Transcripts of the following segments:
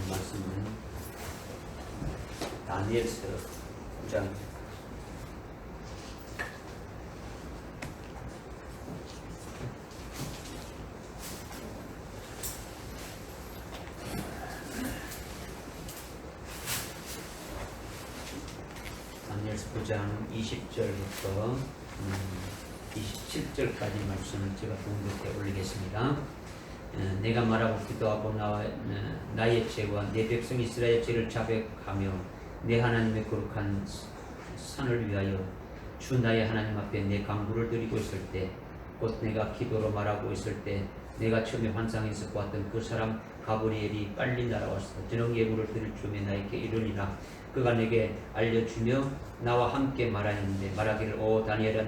말씀은 다니엘서 9장 다니엘서 9장 20절부터 27절까지 말씀을 제가 공독해 올리겠습니다. 내가 말하고 기도하고 나의 죄와 내 백성 이스라엘 죄를 자백하며 내 하나님의 거룩한 산을 위하여 주 나의 하나님 앞에 내 간구를 드리고 있을 때, 곧 내가 기도로 말하고 있을 때, 내가 처음에 환상에서 보았던 그 사람 가브리엘이 빨리 날아와서 저녁 예물을 드릴 즈음에 나에게 이르니라. 그가 내게 알려주며 나와 함께 말하였는데 말하기를, 오 다니엘아,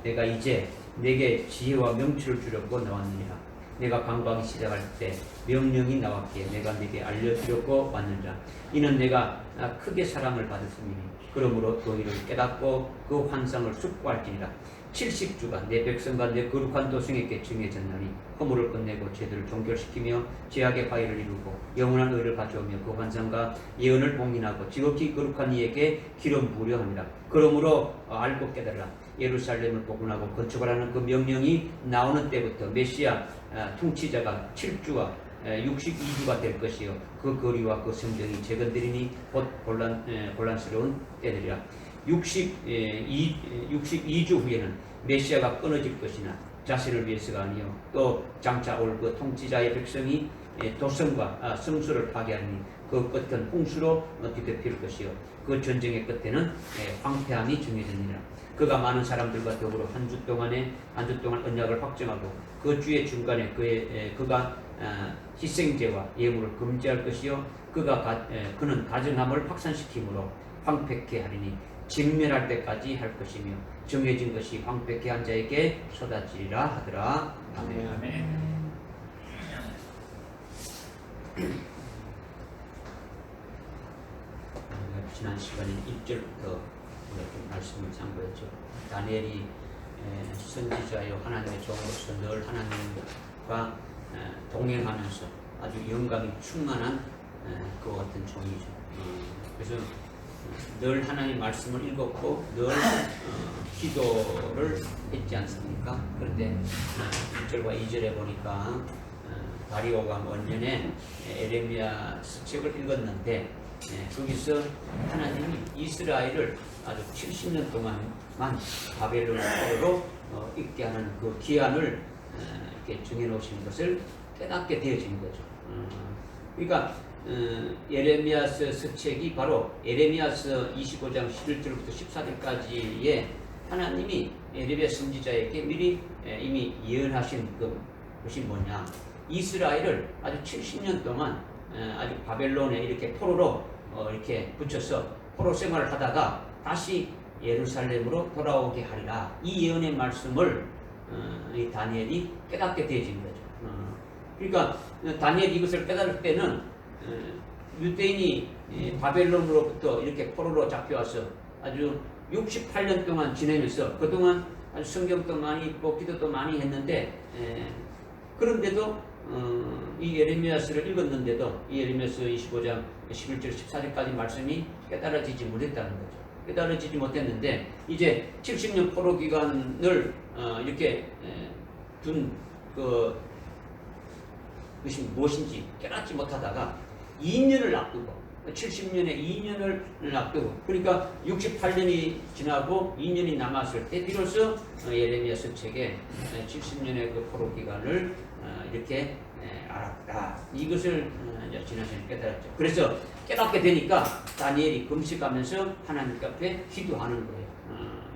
내가 이제 내게 지혜와 명철을 주려고 나왔느니라. 내가 간구하기 시작할 때 명령이 나왔기에 내가 네게 알려주려고 왔느니라. 이는 내가 크게 사랑을 받았으니 그러므로 또 이를 깨닫고 그 환상을 숙고할지니라. 70주가 내 백성과 내 거룩한 도성에게 정해졌나니 허물을 끝내고 죄들을 종결시키며 죄악의 바위를 이루고 영원한 의를 가져오며 그 환상과 예언을 봉인하고 지극히 거룩한 이에게 기름 부으려 합니다. 그러므로 알고 깨달으라. 예루살렘을 복원하고 건축을 하는 그 명령이 나오는 때부터 메시아 통치자가 7주와 62주가 될 것이요 그 거리와 그 성정이 재건되리니 곧 곤란스러운 때들이라. 62주 후에는 메시아가 끊어질 것이나 자신을 위해서가 아니요 또 장차 올 그 통치자의 백성이 도성과 성소를 파괴하니 그 끝은 홍수로 뒤덮일 것이요 그 전쟁의 끝에는 황폐함이 정해지니라. 그가 많은 사람들과 더불어 한 주 동안 언약을 확정하고 그 주의 중간에 그가 희생제와 예물을 금지할 것이요 그는 가증함을 확산시키므로 황폐케 하리니 진멸할 때까지 할 것이며 정해진 것이 황폐케 한 자에게 쏟아지리라 하더라. 아멘. 아멘. 지난 시간에 1절부터 말씀을 참고했죠. 다니엘이 선지자요 하나님의 종으로서 늘 하나님과 동행하면서 아주 영감이 충만한 그 같은 종이죠. 그래서 늘 하나님 말씀을 읽었고 늘 기도를 했지 않습니까? 그런데 1절과 2절에 보니까 다리오가 원년에 에레미야 책을 읽었는데 거기서 하나님이 이스라엘을 아주 70년 동안만 바벨론으로 있게 하는 그 기한을 이렇게 정해놓으신 것을 깨닫게 되어진 거죠. 그러니까 예레미야서 서책이 바로 예레미야서 25장 11절부터 14절까지에 하나님이 예레미야 선지자에게 미리 이미 예언하신 것이 뭐냐, 이스라엘을 아주 70년 동안 아주 바벨론에 이렇게 포로로 이렇게 붙여서 포로 생활을 하다가 다시 예루살렘으로 돌아오게 하리라. 이 예언의 말씀을 이 다니엘이 깨닫게 되어진 거죠. 그러니까 다니엘이 이것을 깨달을 때는 유대인이 바벨론으로부터 이렇게 포로로 잡혀와서 아주 68년 동안 지내면서 그동안 아주 성경도 많이 읽고 기도도 많이 했는데 그런데도 이 예레미야서를 읽었는데도 이 예레미야서 25장 11절 14절까지 말씀이 깨달아지지 못했다는 거죠. 깨달아지지 못했는데 이제 70년 포로 기간을 이렇게 둔 그것이 무엇인지 깨닫지 못하다가 2년을 앞두고 70년에 2년을 앞두고 그러니까 68년이 지나고 2년이 남았을 때 비로소 예레미야서 책에 70년의 그 포로 기간을 이렇게 알았다. 이것을 지난 시간에 깨달았죠. 그래서 깨닫게 되니까 다니엘이 금식하면서 하나님 앞에 기도하는 거예요.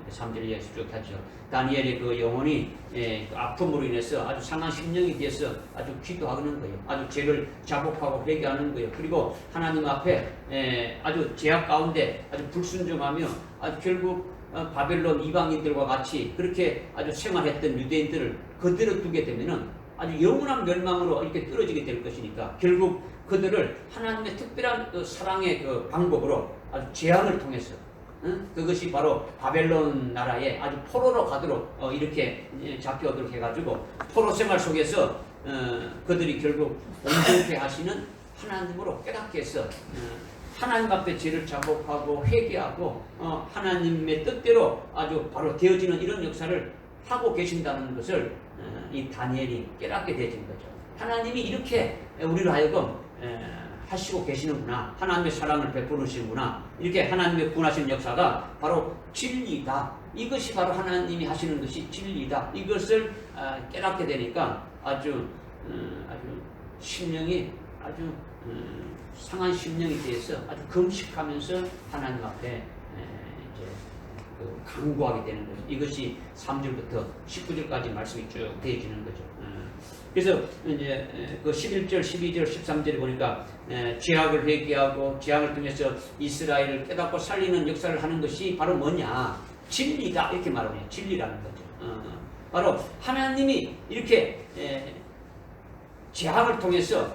3절 이하에서 쭉 하죠. 다니엘의 그 영혼이 그 아픔으로 인해서 아주 상한 심령이 돼서 아주 기도하는 거예요. 아주 죄를 자복하고 회개하는 거예요. 그리고 하나님 앞에 아주 죄악 가운데 아주 불순종하며 아주 결국 바벨론 이방인들과 같이 그렇게 아주 생활했던 유대인들을 그대로 두게 되면은 아주 영원한 멸망으로 이렇게 떨어지게 될 것이니까 결국 그들을 하나님의 특별한 그 사랑의 그 방법으로 아주 재앙을 통해서 그것이 바로 바벨론 나라에 아주 포로로 가도록 이렇게 잡혀오도록 해가지고 포로 생활 속에서 그들이 결국 온전케 하시는 하나님으로 깨닫게 해서 하나님 앞에 죄를 자복하고 회개하고 하나님의 뜻대로 아주 바로 되어지는 이런 역사를 하고 계신다는 것을 이 다니엘이 깨닫게 되어진 거죠. 하나님이 이렇게 우리로 하여금 하시고 계시는구나. 하나님의 사랑을 베푸시는구나. 이렇게 하나님의 구원하시는 역사가 바로 진리다. 이것이 바로 하나님이 하시는 것이 진리다. 이것을 깨닫게 되니까 아주 심령이 아주 상한 심령이 되어서 아주 금식하면서 하나님 앞에 이제 간구하게 되는 거죠. 이것이 3절부터 19절까지 말씀이 쭉 되어지는 거죠. 그래서 이제 그 11절, 12절, 13절에 보니까 죄악을 회개하고 죄악을 통해서 이스라엘을 깨닫고 살리는 역사를 하는 것이 바로 뭐냐? 진리다 이렇게 말하네요. 진리라는 거죠. 바로 하나님이 이렇게 재앙을 통해서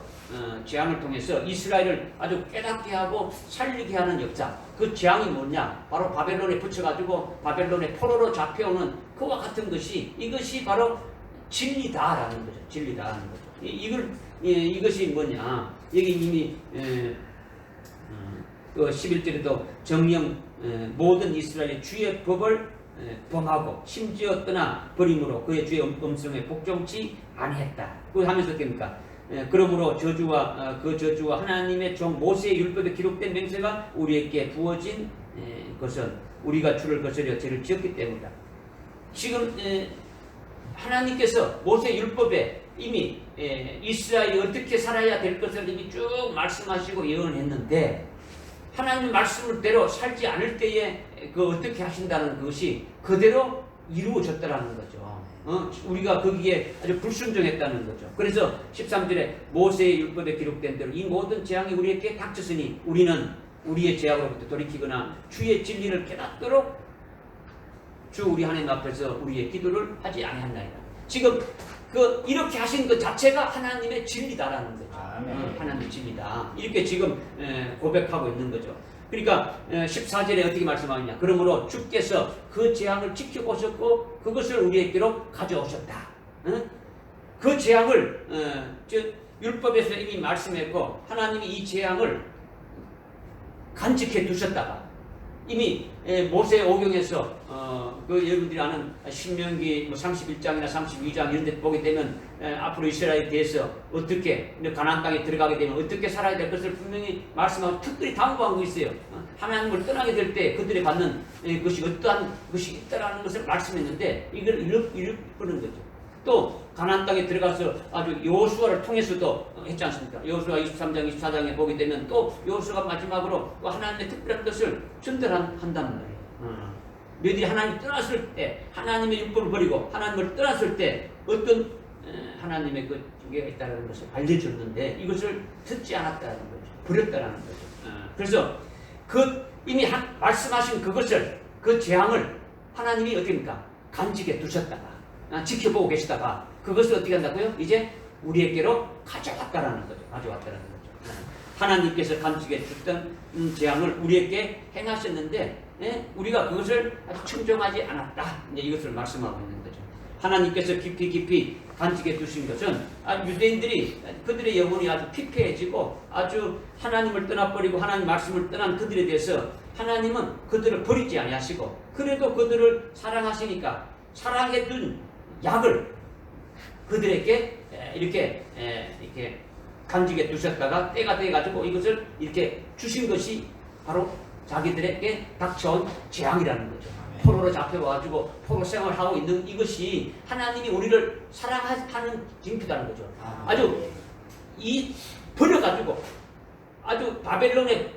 이스라엘을 아주 깨닫게 하고 살리게 하는 역사. 그 재앙이 뭐냐? 바로 바벨론에 붙여가지고 바벨론의 포로로 잡혀오는 그와 같은 것이 이것이 바로 진리다라는 거죠. 진리다라는 거죠. 이것이 뭐냐? 여기 이미 그 11절에도 정령 모든 이스라엘의 주의 법을 범하고 심지어 떠나 버림으로 그의 주의 음성에 복종치 아니했다. 그 하면서 어떻습니까? 그러므로 저주와 그 저주와 하나님의 종 모세의 율법에 기록된 맹세가 우리에게 부어진 것은 우리가 주를 거스려 죄를 지었기 때문이다. 지금 하나님께서 모세 율법에 이미 이스라엘이 어떻게 살아야 될 것을 이미 쭉 말씀하시고 예언했는데 하나님 말씀대로 살지 않을 때에 그 어떻게 하신다는 것이 그대로 이루어졌다라는 거죠. 우리가 거기에 아주 불순종했다는 거죠. 그래서 13절에 모세의 율법에 기록된 대로 이 모든 재앙이 우리에게 닥쳤으니 우리는 우리의 죄악으로부터 돌이키거나 주의 진리를 깨닫도록 주 우리 하나님 앞에서 우리의 기도를 하지 아니한나이다. 지금 이렇게 하신 것 자체가 하나님의 진리다라는 거죠. 하나님의 진리다. 이렇게 지금 고백하고 있는 거죠. 그러니까 14절에 어떻게 말씀하느냐? 그러므로 주께서 그 재앙을 지켜보셨고 그것을 우리에게로 가져오셨다. 그 재앙을 율법에서 이미 말씀했고 하나님이 이 재앙을 간직해 두셨다가 이미 모세 오경에서 그 여러분들이 아는 신명기 31장이나 32장 이런 데 보게 되면 앞으로 이스라엘에 대해서 어떻게 가나안 땅에 들어가게 되면 어떻게 살아야 될 것을 분명히 말씀하고 특별히 당부한 거 있어요. 하나님을 떠나게 될 때 그들이 받는 것이 어떠한 것이 있다라는 것을 말씀했는데 이걸 이르는 거죠. 또 가나안 땅에 들어가서 아주 여호수아를 통해서도 했지 않습니까? 여호수아 23장 24장에 보게 되면 또 여호수아가 마지막으로 또 하나님의 특별한 것을 전달한다는 거예요. 너희들이 하나님 떠났을 때 하나님의 율법을 버리고 하나님을 떠났을 때 어떤 하나님의 그 중개가 있다는 것을 알려줬는데 이것을 듣지 않았다는 거죠. 버렸다는 거죠. 그래서 이미 말씀하신 그것을 그 재앙을 하나님이 어떻게입니까? 간직해 두셨다가 지켜보고 계시다가 그것을 어떻게 한다고요? 이제 우리에게로 가져왔다라는 거죠. 가져왔다라는 거죠. 하나님께서 간직해 주셨던 재앙을 우리에게 행하셨는데 우리가 그것을 아주 청정하지 않았다. 이제 이것을 말씀하고 있는 거죠. 하나님께서 깊이 간직해 두신 것은 유대인들이 그들의 영혼이 아주 피폐해지고 아주 하나님을 떠나버리고 하나님 말씀을 떠난 그들에 대해서 하나님은 그들을 버리지 아니하시고 그래도 그들을 사랑하시니까 사랑해둔 약을 그들에게 이렇게 간직해 두셨다가 때가 돼가지고 이것을 이렇게 주신 것이 바로 자기들에게 닥쳐온 재앙이라는 거죠. 포로로 잡혀와가지고 포로 생활하고 있는 이것이 하나님이 우리를 사랑하는 징표라는 거죠. 아주 버려가지고 아주 바벨론의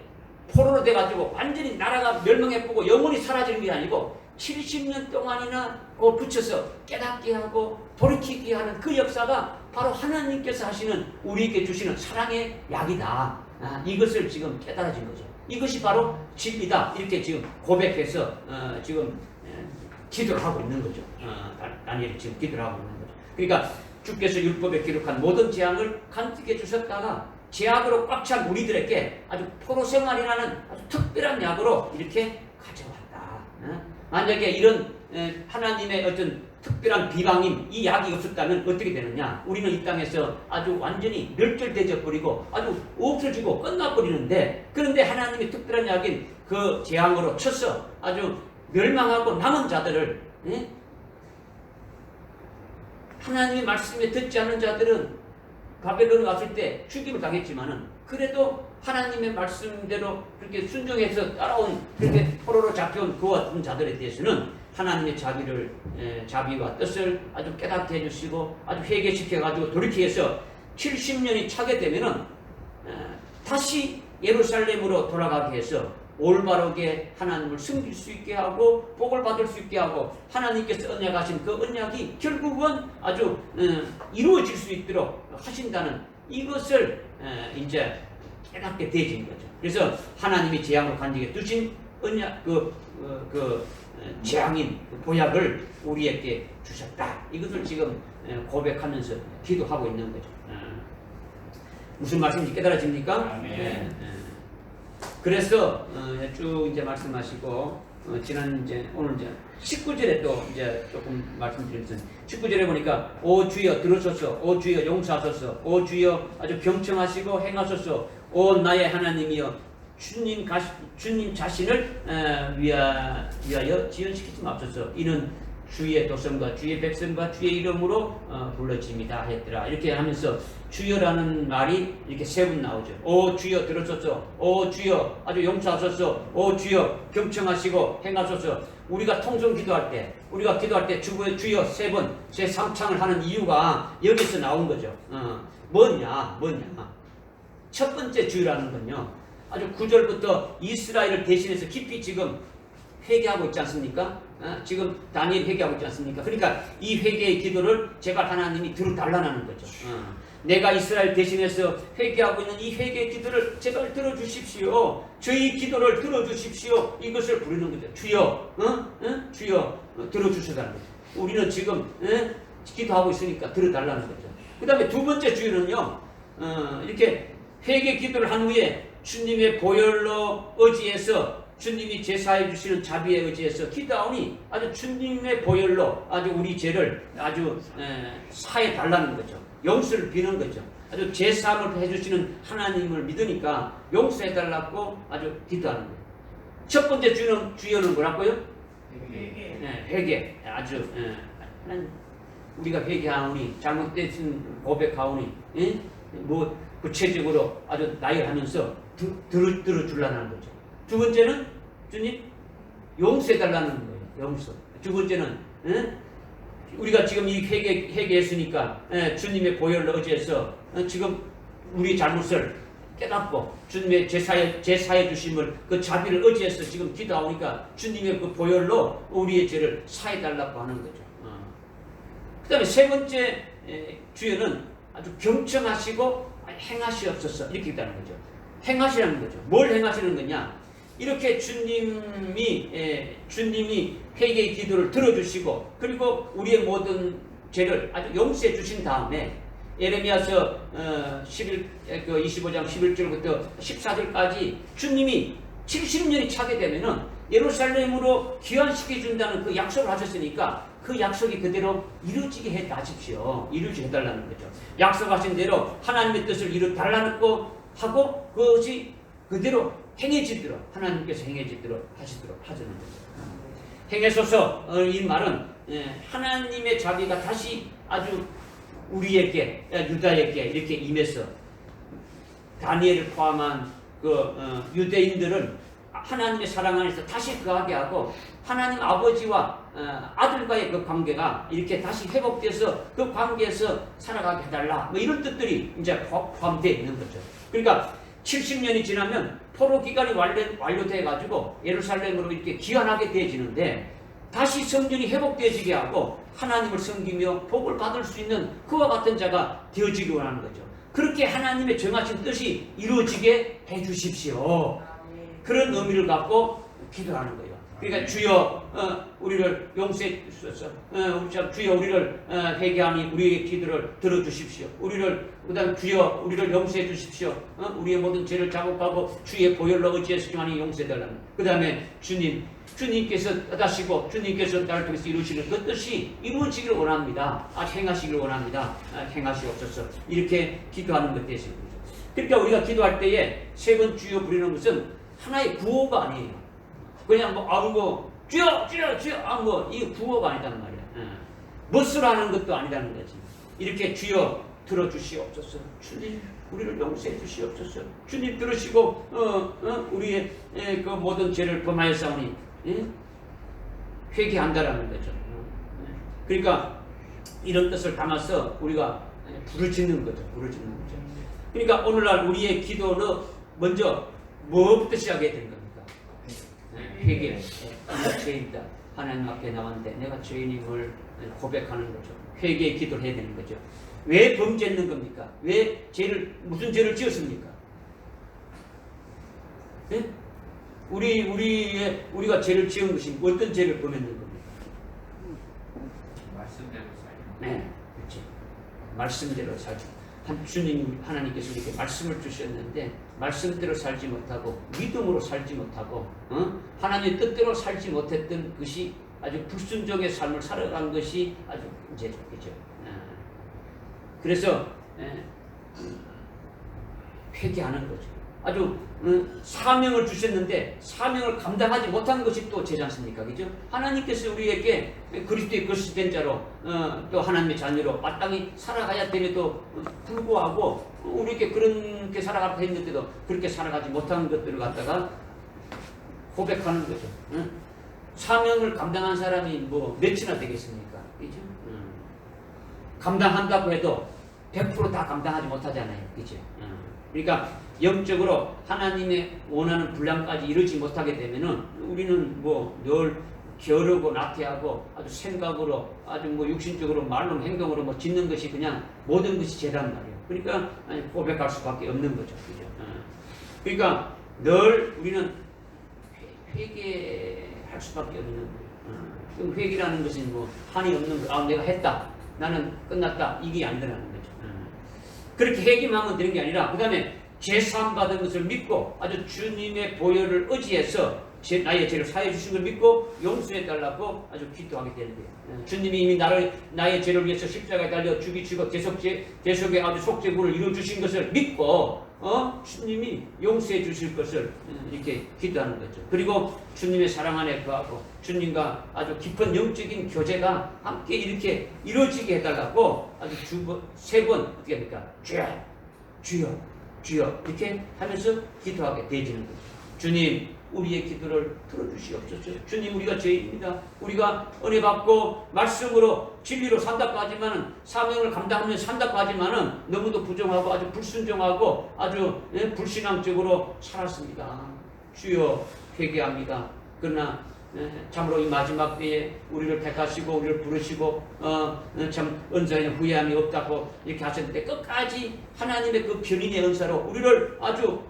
포로로 돼가지고 완전히 나라가 멸망해보고 영원히 사라지는 게 아니고 70년 동안이나 붙여서 깨닫게 하고 돌이키게 하는 그 역사가 바로 하나님께서 하시는 우리에게 주시는 사랑의 약이다. 이것을 지금 깨달아진 거죠. 이것이 바로 진리다. 이렇게 지금 고백해서 지금 기도를 하고 있는 거죠. 다니엘이 지금 기도를 하고 있는 거죠. 그러니까 주께서 율법에 기록한 모든 재앙을 간직해 주셨다가 죄악으로 꽉 찬 우리들에게 아주 포로 생활이라는 아주 특별한 약으로 이렇게 가져왔다. 만약에 이런 하나님의 어떤 특별한 비방임, 이 약이 없었다면 어떻게 되느냐? 우리는 이 땅에서 아주 완전히 멸절되어 버리고 아주 없어지고 끝나버리는데, 그런데 하나님의 특별한 약인 그 재앙으로 쳐서 아주 멸망하고 남은 자들을, 예? 하나님의 말씀에 듣지 않는 자들은 바벨론에 왔을 때 죽임을 당했지만은, 그래도 하나님의 말씀대로 그렇게 순종해서 따라온, 그렇게 포로로 잡혀온 그와 같은 자들에 대해서는 하나님의 자비와 뜻을 아주 깨닫게 해주시고 아주 회개시켜가지고 돌이켜서 70년이 차게 되면은 다시 예루살렘으로 돌아가게 해서 올바르게 하나님을 섬길 수 있게 하고 복을 받을 수 있게 하고, 하나님께서 언약하신 그 언약이 결국은 아주 이루어질 수 있도록 하신다는 이것을 이제 깨닫게 되어진 거죠. 그래서 하나님이 재앙을 간직해 두신 언약 재앙인 보약을 우리에게 주셨다. 이것을 지금 고백하면서 기도하고 있는 거죠. 무슨 말씀인지 깨달아집니까? 그래서 쭉 이제 말씀하시고, 지난 오늘 이제 19절에 또 이제 조금 말씀드렸습니다. 19절에 보니까 오 주여 들으소서, 오 주여 용서하소서, 오 주여 아주 경청하시고 행하소서, 오 나의 하나님이여 주님 자신을 위하여 지연시키지 맙소서. 이는 주의 도성과 주의 백성과 주의 이름으로 불러집니다 했더라. 이렇게 하면서 주여라는 말이 이렇게 세 번 나오죠. 오 주여 들으소서, 오 주여 아주 용서하소서, 오 주여 경청하시고 행하소서. 우리가 통성 기도할 때, 주여 세 번, 제 3창을 하는 이유가 여기서 나온 거죠. 뭐냐. 첫 번째 주여라는 건요, 아주 9절부터 이스라엘을 대신해서 깊이 지금 회개하고 있지 않습니까? 지금 다니엘 회개하고 있지 않습니까? 그러니까 이 회개의 기도를 제발 하나님이 들어달라는 거죠. 내가 이스라엘 대신해서 회개하고 있는 이 회개의 기도를 제발 들어주십시오. 저희 기도를 들어주십시오. 이것을 부르는 거죠. 주여, 주여 들어주셔달라는 거죠. 우리는 지금 기도하고 있으니까 들어달라는 거죠. 그 다음에 두 번째 주여는요, 이렇게 회개 기도를 한 후에 주님의 보혈로 의지해서, 주님이 제사해 주시는 자비에 의지해서 기도하오니 아주 주님의 보혈로 아주 우리 죄를 아주 사해 달라는 거죠. 용서를 비는 거죠. 아주 제사함을 해주시는 하나님을 믿으니까 용서해 달라고 아주 기도하는 거예요. 첫 번째 주여는 뭐라고요? 회개. 아주 우리가 회개하오니, 잘못된 고백하오니, 뭐 구체적으로 아주 나열하면서 들어주려는 거죠. 두 번째는 주님 용서해달라는 거예요. 용서. 두 번째는 우리가 지금 이 회개했으니까 주님의 보혈로 의지해서 지금 우리 잘못을 깨닫고 주님의 제사해 주심을 그 자비를 의지해서 지금 기도하니까 주님의 그 보혈로 우리의 죄를 사해달라고 하는 거죠. 그 다음에 세 번째 주여는 아주 경청하시고 행하시옵소서, 이렇게 있다는 거죠. 행하시라는 거죠. 뭘 행하시는 거냐? 이렇게 주님이 회개의 기도를 들어주시고, 그리고 우리의 모든 죄를 아주 용서해 주신 다음에 예레미야서 25장 11절부터 14절까지 주님이 70년이 차게 되면은 예루살렘으로 귀환시켜 준다는 그 약속을 하셨으니까 그 약속이 그대로 이루어지게 해다십시오. 이루어지게 해달라는 거죠. 약속하신 대로 하나님의 뜻을 이루달라고 하고 그것이 그대로 행해지도록, 하나님께서 행해지도록 하시도록 하자는 거죠. 행해소서, 이 말은 하나님의 자비가 다시 아주 우리에게, 유다에게 이렇게 임해서 다니엘을 포함한 그 유대인들은 하나님의 사랑 안에서 다시 거하게 하고, 하나님 아버지와 아들과의 그 관계가 이렇게 다시 회복돼서 그 관계에서 살아가게 해달라, 뭐 이런 뜻들이 이제 포함되어 있는 거죠. 그러니까 70년이 지나면 포로 기간이 완료돼 가지고 예루살렘으로 이렇게 귀환하게 되어지는데, 다시 성전이 회복되어지게 하고 하나님을 섬기며 복을 받을 수 있는 그와 같은 자가 되어지기 원하는 거죠. 그렇게 하나님의 정하신 뜻이 이루어지게 해주십시오. 그런 의미를 갖고 기도하는 거예요. 그러니까 주여 우리를 용서해 주소서. 주여 우리를 회개하니 우리의 기도를 들어주십시오. 그다음 주여 우리를 용서해 주십시오. 우리의 모든 죄를 자복하고 주의 보혈로 의지해서 하니 용서해 달라는. 그다음에 주님 주님께서 뜻하시고 주님께서 나를 통해서 이루시는 그 뜻이 이루어지기를 원합니다. 행하시기를 원합니다. 행하시옵소서. 이렇게 기도하는 것 되시는 거죠. 그러니까 우리가 기도할 때에 세 번 주여 부르는 것은 하나의 구호가 아니에요. 그냥 주여 주여 주여 이 구호가 아니다는 말이야. 멋으로 하는 것도 아니다는 거지. 이렇게 주여 들어주시옵소서. 주님 우리를 용서해 주시옵소서. 주님 들으시고 우리의 그 모든 죄를 범하였사오니 회개한다라는 거죠. 그러니까 이런 뜻을 담아서 우리가 부르짖는 거죠. 부르짖는 거죠. 그러니까 오늘날 우리의 기도는 먼저 뭐부터 시작해야 되는 겁니까? 회개. 내가 죄인이다. 하나님 앞에 나왔는데 내가 죄인임을 고백하는 거죠. 회개의 기도를 해야 되는 거죠. 왜 범죄했는 겁니까? 왜 무슨 죄를 지었습니까? 네? 우리가 죄를 지은 것이 어떤 죄를 범했는 겁니까? 말씀대로 살고. 네, 그렇지. 말씀대로 살지. 하나님께서 이렇게 말씀을 주셨는데 말씀대로 살지 못하고 믿음으로 살지 못하고 하나님의 뜻대로 살지 못했던 것이 아주 불순종의 삶을 살아간 것이 아주 문제죠. 그죠? 그래서 회개하는 거죠. 아주 사명을 주셨는데 사명을 감당하지 못한 것이 또 죄지 않습니까? 그죠? 하나님께서 우리에게 그리스도의 거짓된 자로 또 하나님의 자녀로 마땅히 살아가야 됨에도 불구하고 우리에게 그렇게 살아가고 했는데도 그렇게 살아가지 못한 것들을 갖다가 고백하는 거죠. 사명을 감당한 사람이 몇이나 되겠습니까? 그죠? 감당한다고 해도 100% 다 감당하지 못하잖아요. 그죠? 그러니까 영적으로 하나님의 원하는 분량까지 이루지 못하게 되면은 우리는 늘 게으르고 나태하고 아주 생각으로 아주 육신적으로 말로 행동으로 짓는 것이 그냥 모든 것이 죄란 말이에요. 그러니까 고백할 수밖에 없는 거죠. 그죠? 그러니까 늘 우리는 회개할 수밖에 없는 거예요. 회개라는 것은 한이 없는 거. 내가 했다. 나는 끝났다. 이게 아니라는 거죠. 그렇게 회개만 되는 게 아니라 그 다음에 죄사함 받은 것을 믿고 아주 주님의 보혈을 의지해서 나의 죄를 사해 주신 걸 믿고 용서해 달라고 아주 기도하게 되는 거예요. 주님이 이미 나의 죄를 위해서 십자가에 달려 죽이시고 대속의 아주 속죄구를 이루어 주신 것을 믿고 주님이 용서해 주실 것을 이렇게 기도하는 거죠. 그리고 주님의 사랑 안에 거하고 주님과 아주 깊은 영적인 교제가 함께 이렇게 이루어지게 해달라고 아주 세 번 어떻게 합니까? 주여 주여 이렇게 하면서 기도하게 되어지는 거죠. 주님 우리의 기도를 들어주시옵소서. 주님 우리가 죄인입니다. 우리가 은혜 받고 말씀으로 진리로 산다고 하지만은 사명을 감당하며 산다고 하지만은 너무도 부정하고 아주 불순종하고 아주 불신앙적으로 살았습니다. 주여 회개합니다. 그러나 참으로 이 마지막 때에 우리를 택하시고 우리를 부르시고 참 은사에는 후회함이 없다고 이렇게 하셨는데 끝까지 하나님의 그 변인의 은사로 우리를 아주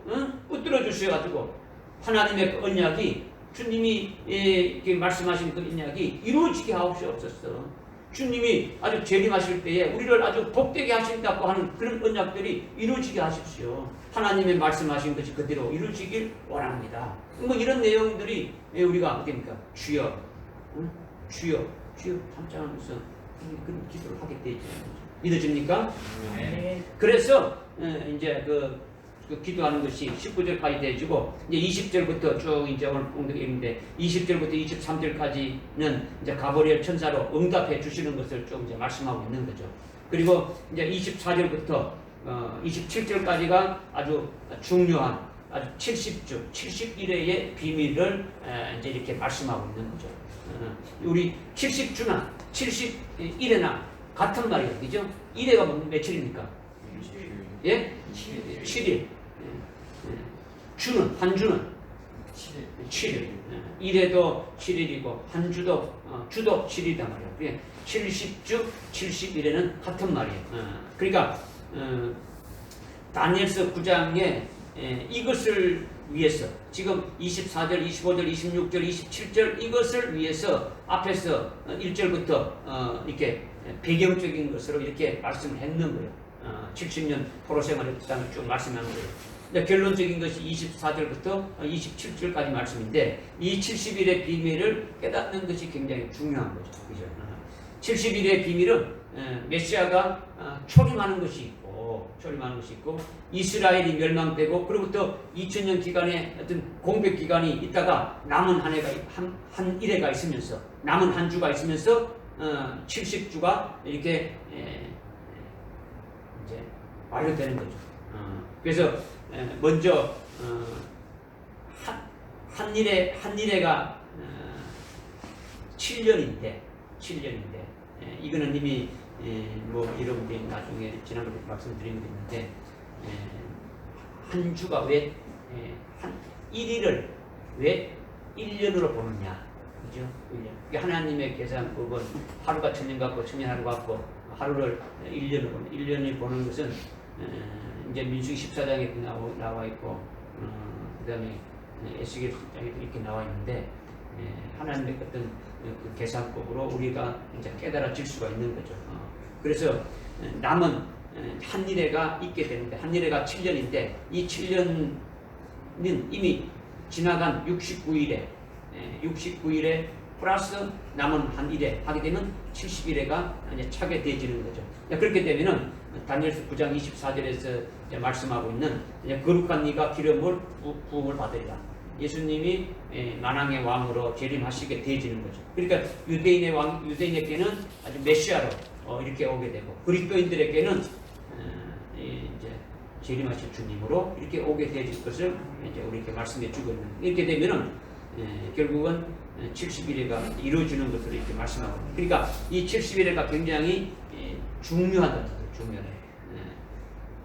붙들어 주셔가지고 하나님의 그 언약이 주님이 이렇게 말씀하신 그 언약이 이루어지게 하옵소서. 주님이 아주 재림하실 때에 우리를 아주 복되게 하신다고 하는 그런 언약들이 이루어지게 하십시오. 하나님의 말씀하신 것이 그대로 이루어지길 원합니다. 이런 내용들이 우리가 어떻습니까? 주여 주여 주여 함장하면서 그런 기도를 하게 되죠. 믿어집니까? 네. 그래서 이제 그 기도하는 것이 19절까지 되어지고 이제 20절부터 쭉 이제 오늘 공동인데 20절부터 23절까지는 이제 가브리엘 천사로 응답해 주시는 것을 좀 이제 말씀하고 있는 거죠. 그리고 이제 24절부터 27절까지가 아주 중요한 아주 70주, 70일의 비밀을 이제 이렇게 말씀하고 있는 거죠. 우리 70주나 71회나 같은 말이에요. 그죠? 1회가 며칠입니까? 예? 7일. 주는, 한 주는 7일. 1회도 7일이고, 한 주도 7일이단 말이에요. 70주, 70일에는 같은 말이에요. 그러니까, 다니엘서 9장에 이것을 위해서, 지금 24절, 25절, 26절, 27절 이것을 위해서 앞에서 1절부터 이렇게 배경적인 것으로 이렇게 말씀을 했는 거예요. 70년 포로 생활을 쭉 말씀하는 거예요. 결론적인 것이 24절부터 27절까지 말씀인데 이 70일의 비밀을 깨닫는 것이 굉장히 중요한 거죠. 그죠? 70일의 비밀은 메시아가 초림하는 것이 있고 이스라엘이 멸망되고 그로부터 2000년 기간의 어떤 공백 기간이 있다가 남은 한 일회가 있으면서 남은 한 주가 있으면서 70주가 이렇게 이제 완료되는 거죠. 그래서 먼저 한 일회가 7년인데 이거는 이미 뭐 여러분들이 나중에 지난번에 말씀드린 게 있는데 한 주가 왜 한 1일을 왜 1년으로 보느냐, 그죠? 1년. 하나님의 계산법은 하루가 천년 같고 천년 하루 같고 하루를 1년을 보는 것은 이제 민수기 14장에 나와 있고 그다음에 에스겔 10장에 이렇게 나와 있는데 하나님의 어떤 그 계산법으로 우리가 이제 깨달아질 수가 있는 거죠. 그래서 남은 한 일회가 있게 되는데 한 일회가 7년인데 이 7년은 이미 지나간 69일에 플러스 남은 한 일회 하게 되면 70일회가 이제 차게 되어지는 거죠. 그렇게 되면은 다니엘서 9장 24절에서 말씀하고 있는 거룩한 이가 기름을 부음을 받으리라. 예수님이 만왕의 왕으로 재림하시게 되어지는 거죠. 그러니까 유대인에게는 아주 메시아로 이렇게 오게 되고 그리스도인들에게는 이제 재림하실 주님으로 이렇게 오게 되어질 것을 이제 우리에게 말씀해 주고 있는. 이렇게 되면은 결국은 70일회가 이루어지는 것을 이렇게 말씀하고 있는. 그러니까 이 70일회가 굉장히 중요하다.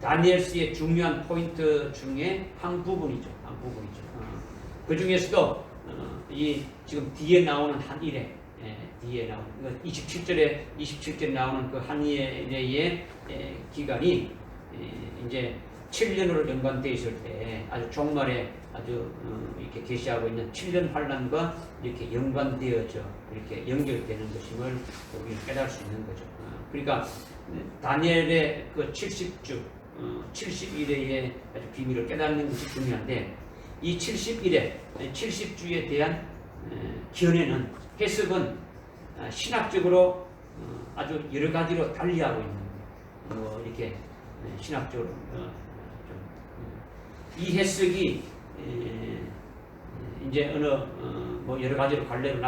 다니엘서의 중요한 포인트 중에 한 부분이죠. 그 중에서도 이 지금 뒤에 나오는 한 일회, 뒤에 나오는 27절에 나오는 그 한 일회의 기간이 이제 7년으로 연관되어 있을 때 아주 종말에 아주 이렇게 계시하고 있는 7년 환란과 이렇게 연관되어져 이렇게 연결되는 것임을 우리는 깨달을 수 있는 거죠. 그러니까 다니엘의 그 70주, 70일의 아주 비밀을 깨닫는 것이 중요한데 이 70주에 대한 견해는 해석은 신학적으로 아주 여러 가지로 달리하고 있는 뭐 이렇게 신학적으로 이 해석이 이제 어느 뭐 여러 가지로 갈래로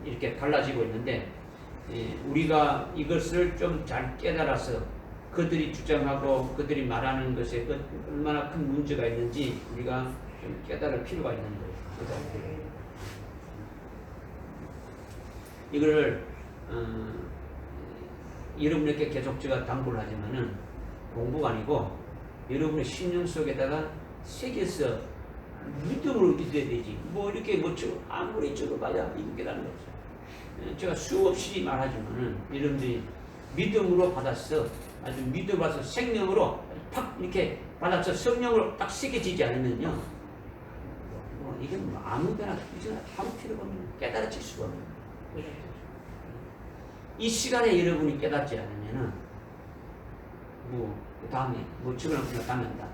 이렇게 갈라지고 있는데 우리가 이것을 좀 잘 깨달아서 그들이 주장하고 그들이 말하는 것에 얼마나 큰 문제가 있는지 우리가 좀 깨달을 필요가 있는 거예요. 이거를 여러분에게 계속 제가 당부를 하지만은 공부가 아니고 여러분의 심령 속에다가 새겨서 믿음으로 믿어야 되지. 뭐 이렇게 아무리 적어봐야 이거 깨달는 거죠. 제가 수없이 말하지만은 여러분들이 믿음으로 받았어. 아주 믿음으로 받아서 생명으로 팍 이렇게 받아서 성령으로 딱 새겨지지 않으면요. 이건 뭐 아무데나 아무 필요가 없는 깨달아질 수가 없는 거예요. 이 시간에 여러분이 깨닫지 않으면은 그 다음에 저거는 그냥 다음에 한다.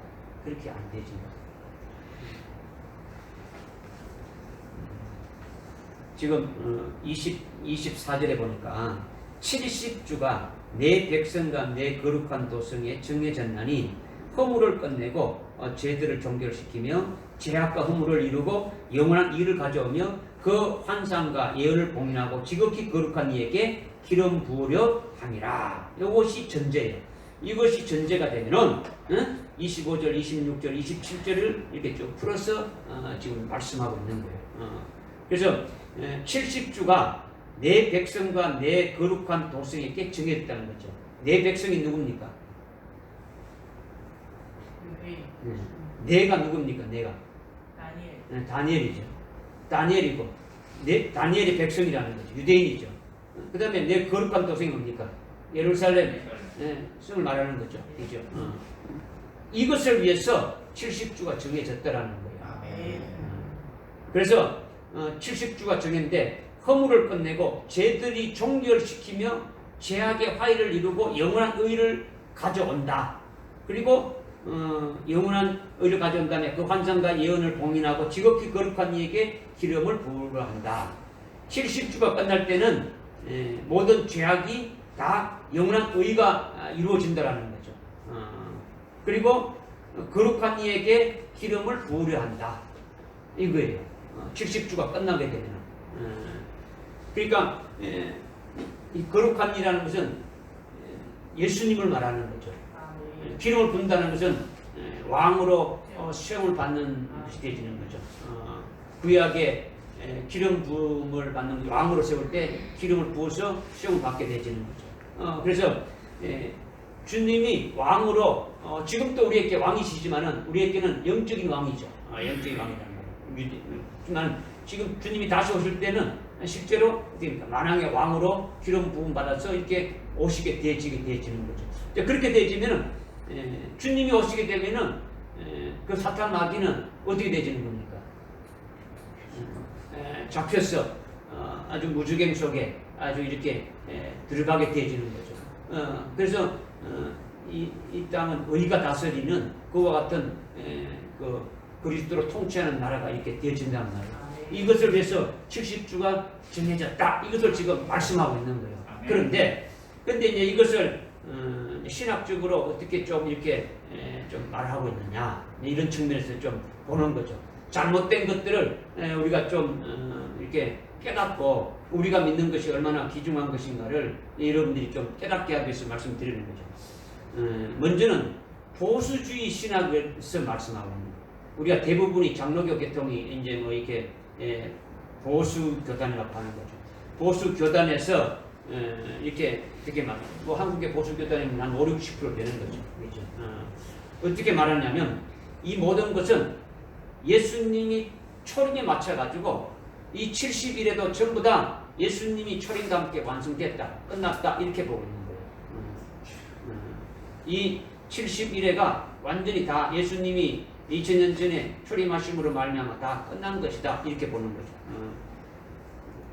그렇게 안 되지. 지금 24절에 보니까 70주가 내 백성과 내 거룩한 도성에 정해졌나니 허물을 끝내고 죄들을 종결시키며 죄악과 허물을 이루고 영원한義를 가져오며 그 환상과 예언을 봉인하고 지극히 거룩한 이에게 기름 부으려 함이라. 이것이 전제예요. 이것이 전제가 되면은 25절, 26절, 27절을 이렇게 쭉 풀어서 지금 말씀하고 있는 거예요. 그래서 70주가 내 백성과 내 거룩한 도성에게 정해졌다는 거죠. 내 백성이 누굽니까? 내가 누굽니까? 내가 다니엘이죠. 다니엘이고 다니엘이 백성이라는 거죠. 유대인이죠. 그 다음에 내 거룩한 도성이 뭡니까? 예루살렘 성을 말하는 거죠. 그죠? 이것을 위해서 70주가 정해졌다라는 거예요. 그래서 70주가 정했는데 허물을 끝내고 죄들이 종결시키며 죄악의 화해를 이루고 영원한 의를 가져온다. 그리고 영원한 의를 가져온 다음에 그 환상과 예언을 봉인하고 지극히 거룩한 이에게 기름을 부으려 한다. 70주가 끝날 때는 모든 죄악이 다 영원한 의가 이루어진다라는 거죠. 그리고 거룩한 이에게 기름을 부으려 한다. 이거예요. 70주가 끝나게 되면. 그러니까 이 거룩한 이라는 것은 예수님을 말하는 거죠. 기름을 부은다는 것은 왕으로 시험을 받는 것이 되어지는 거죠. 구약에 기름 부음을 받는 왕으로 세울 때 기름을 부어서 시험을 받게 되어지는 거죠. 그래서 주님이 왕으로 지금도 우리에게 왕이시지만은 우리에게는 영적인 왕이죠. 영적인 왕이라는 거예요. 지금 주님이 다시 오실 때는 실제로 만왕의 왕으로 기름 부음 받아서 이렇게 오시게 되어지는 거죠. 그렇게 되어지면은 주님이 오시게 되면은 그 사탄 마귀는 어떻게 되어지는 겁니까? 잡혀서 아주 무주갱 속에 아주 이렇게 들어가게 되어지는 거죠. 그래서 이 땅은 의가 다스리는 그와 같은 그 그리스도로 통치하는 나라가 이렇게 되어진단 말이에요. 이것을 위해서 70주가 정해졌다. 이것을 지금 말씀하고 있는 거예요. 그런데 이제 이것을 신학적으로 어떻게 좀 이렇게 좀 말하고 있느냐 이런 측면에서 좀 보는 거죠. 잘못된 것들을 우리가 좀 이렇게 깨닫고 우리가 믿는 것이 얼마나 귀중한 것인가를 여러분들이 좀 깨닫게 하기 위해서 말씀드리는 거죠. 먼저는 보수주의 신학에서 말씀하고 있는 거예요. 우리가 대부분이 장로교 계통이 이제 뭐 이렇게 보수 교단이라고 하는 거죠. 보수 교단에서 이렇게 뭐 한국의 보수 교단이면 한 5, 60% 되는 거죠. 그렇죠? 어떻게 말하냐면 이 모든 것은 예수님이 초림에 맞춰가지고 이 70일에도 전부 다 예수님이 초림과 함께 완성됐다, 끝났다 이렇게 보고 있는 거예요. 이 70일에가 완전히 다 예수님이 2000년 전에 초림하심으로 말미암아 다 끝난 것이다 이렇게 보는 거죠.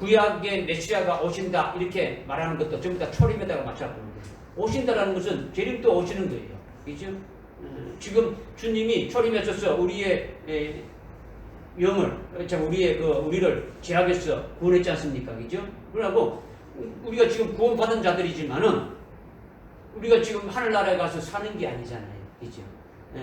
구약의 메시아가 오신다 이렇게 말하는 것도 전부 다 초림에다가 맞춰 보는 거예요. 오신다라는 것은 재림도 오시는 거예요. 그렇죠? 지금 주님이 초림하셔서 우리의 영을 우리를 죄악에서 구원했지 않습니까? 그죠? 그러고 우리가 지금 구원받은 자들이지만은 우리가 지금 하늘나라에 가서 사는 게 아니잖아요. 그죠?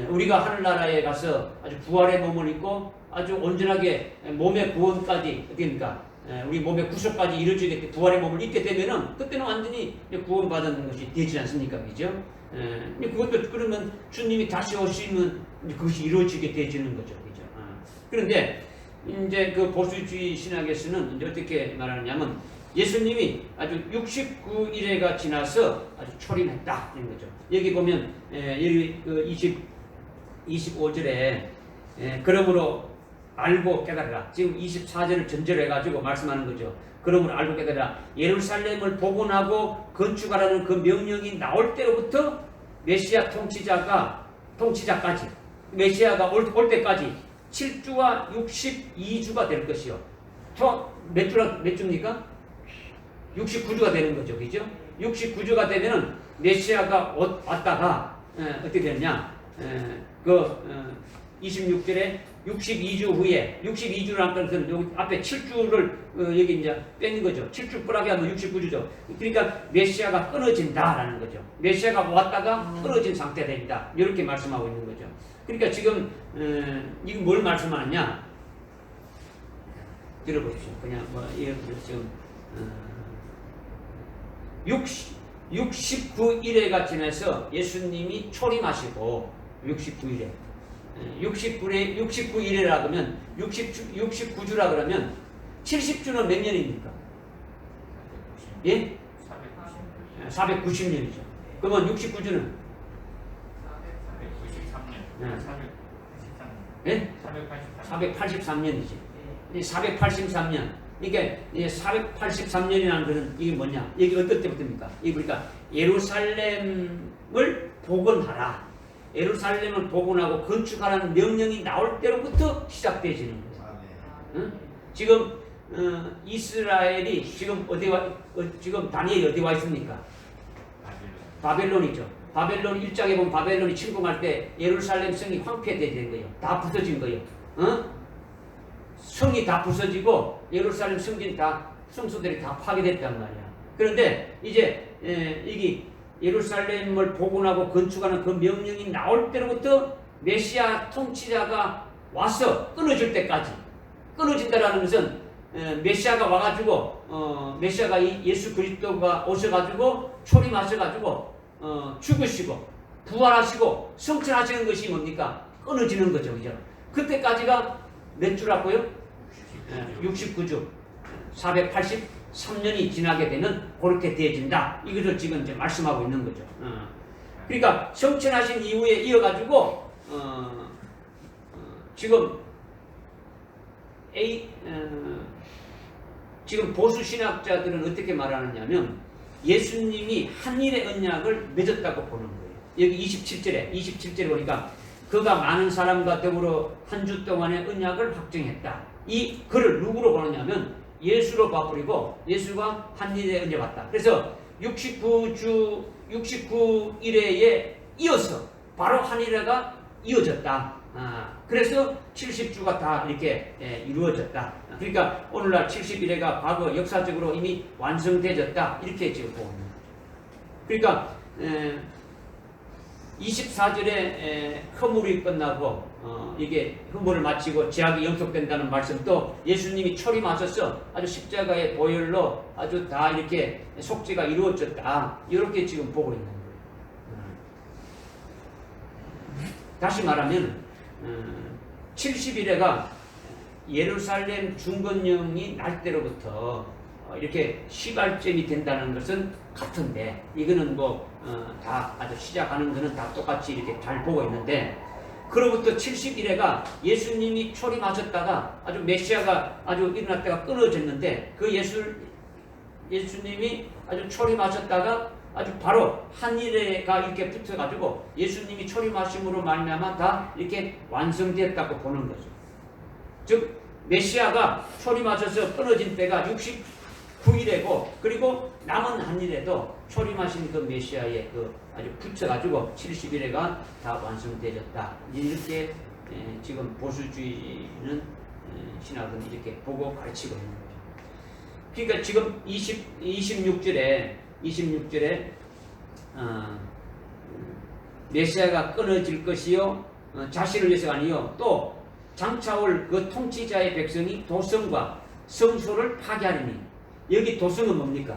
우리가 하늘나라에 가서 아주 부활의 몸을 입고 아주 온전하게 몸의 구원까지 어떻습니까? 우리 몸의 구속까지 이루어지게 부활의 몸을 입게 되면은 그때는 완전히 구원받은 것이 되지 않습니까? 그죠? 그것도 그러면 주님이 다시 오시면 그것이 이루어지게 되지는 거죠. 그죠? 그런데 이제 그 보수주의 신학에서는 이제 어떻게 말하느냐면 예수님이 아주 69일에가 지나서 아주 초림했다 이런 거죠. 여기 보면 여기 그 25절에 그러므로 알고 깨달으라. 지금 24절을 전제로 해가지고 말씀하는 거죠. 그러므로 알고 깨달으라. 예루살렘을 복원하고 건축하라는 그 명령이 나올 때로부터 메시아 통치자까지 메시아가 올 때까지 7주와 62주가 될 것이요. 몇 주입니까? 69주가 되는 거죠. 그죠? 69주가 되면은 메시아가 왔다가 어떻게 되느냐? 26절에 62주 후에 62주라는 것은 여기 앞에 7주를 여기 이제 뺀 거죠. 7주 뿌라게 하면 69주죠. 그러니까 메시아가 끊어진다라는 거죠. 메시아가 왔다가 끊어진 상태가 됩니다. 이렇게 말씀하고 있는 거죠. 그러니까 지금 이거 뭘 말씀하느냐? 들어보십시오. 그냥 뭐 예를 들어 지금 69일에가 지나서 예수님이 초림하시고 69일에 69일이라 그러면 69주라 그러면 70주는 몇 년입니까? 예? 490년이죠. 그러면 69주는 483년이지. 483년. 이게 483년이라는 것은 이게 뭐냐? 이게 어떨 때부터입니까? 이게 그러니까 예루살렘을 복원하라. 예루살렘을 복원하고 건축하라는 명령이 나올 때로부터 시작되어지는 거예요. 응? 지금 지금 지금 다니엘이 어디 와 있습니까? 바벨론이죠. 바벨론 1장에 보면 바벨론이 침공할 때 예루살렘 성이 황폐된 거예요. 다 부서진 거예요. 성이 다 부서지고 예루살렘 성소들이 다 파괴됐단 말이야. 그런데 이제 이게 예루살렘을 복원하고 건축하는 그 명령이 나올 때로부터 메시아 통치자가 와서 끊어질 때까지, 끊어진다라는 것은 메시아가 와가지고 메시아가 예수 그리스도가 오셔가지고 초림하셔가지고 죽으시고 부활하시고 성천하시는 것이 뭡니까? 끊어지는 거죠, 그죠? 그때까지가 몇 주라고요? 69주, 483년이 지나게 되는 그렇게 되어진다. 이것을 지금 이제 말씀하고 있는 거죠. 그러니까 성천하신 이후에 이어가지고 지금 지금 보수 신학자들은 어떻게 말하느냐면 예수님이 한일의 언약을 맺었다고 보는 거예요. 여기 27절에 보니까 그가 많은 사람과 더불어 한 주 동안의 언약을 확정했다. 이 글을 누구로 보느냐면 예수로 봐버리고 예수가 한일의 언약 봤다. 그래서 69일에 이어서 바로 한일회가 이어졌다. 그래서 70주가 다 이렇게 이루어졌다. 그러니까 오늘날 70일회가 과거 역사적으로 이미 완성되어졌다. 이렇게 지금 보고 있는 거죠. 그러니까 24절에 허물이 끝나고 이게 허물을 마치고 제약이 영속된다는 말씀도 예수님이 초림하셔서 아주 십자가의 보혈로 아주 다 이렇게 속죄가 이루어졌다. 이렇게 지금 보고 있는 거예요. 다시 말하면 70일회가 예루살렘 중건령이 날 때로부터 이렇게 시발점이 된다는 것은 같은데 이거는 다 아주 시작하는 것은 다 똑같이 이렇게 잘 보고 있는데 그로부터 70일회가 예수님이 초림하셨다가 아주 메시아가 아주 일어날 때가 끊어졌는데 그 예수님이 아주 초림하셨다가 아주 바로 한일회가 이렇게 붙어가지고 예수님이 초림하심으로 말미암아 다 이렇게 완성되었다고 보는 거죠. 즉 메시아가 초림하셔서 끊어진 때가 69일이고 그리고 남은 한일회도 초림하신 그 메시아의 아주 붙여가지고 70일회가 다 완성되었다. 이렇게 지금 보수주의는 신학은 이렇게 보고 가르치고 있는 거죠. 그러니까 지금 26절에 메시아가 끊어질 것이요 자신을 위해서가 아니요 또 장차올 그 통치자의 백성이 도성과 성소를 파괴하리니 여기 도성은 뭡니까?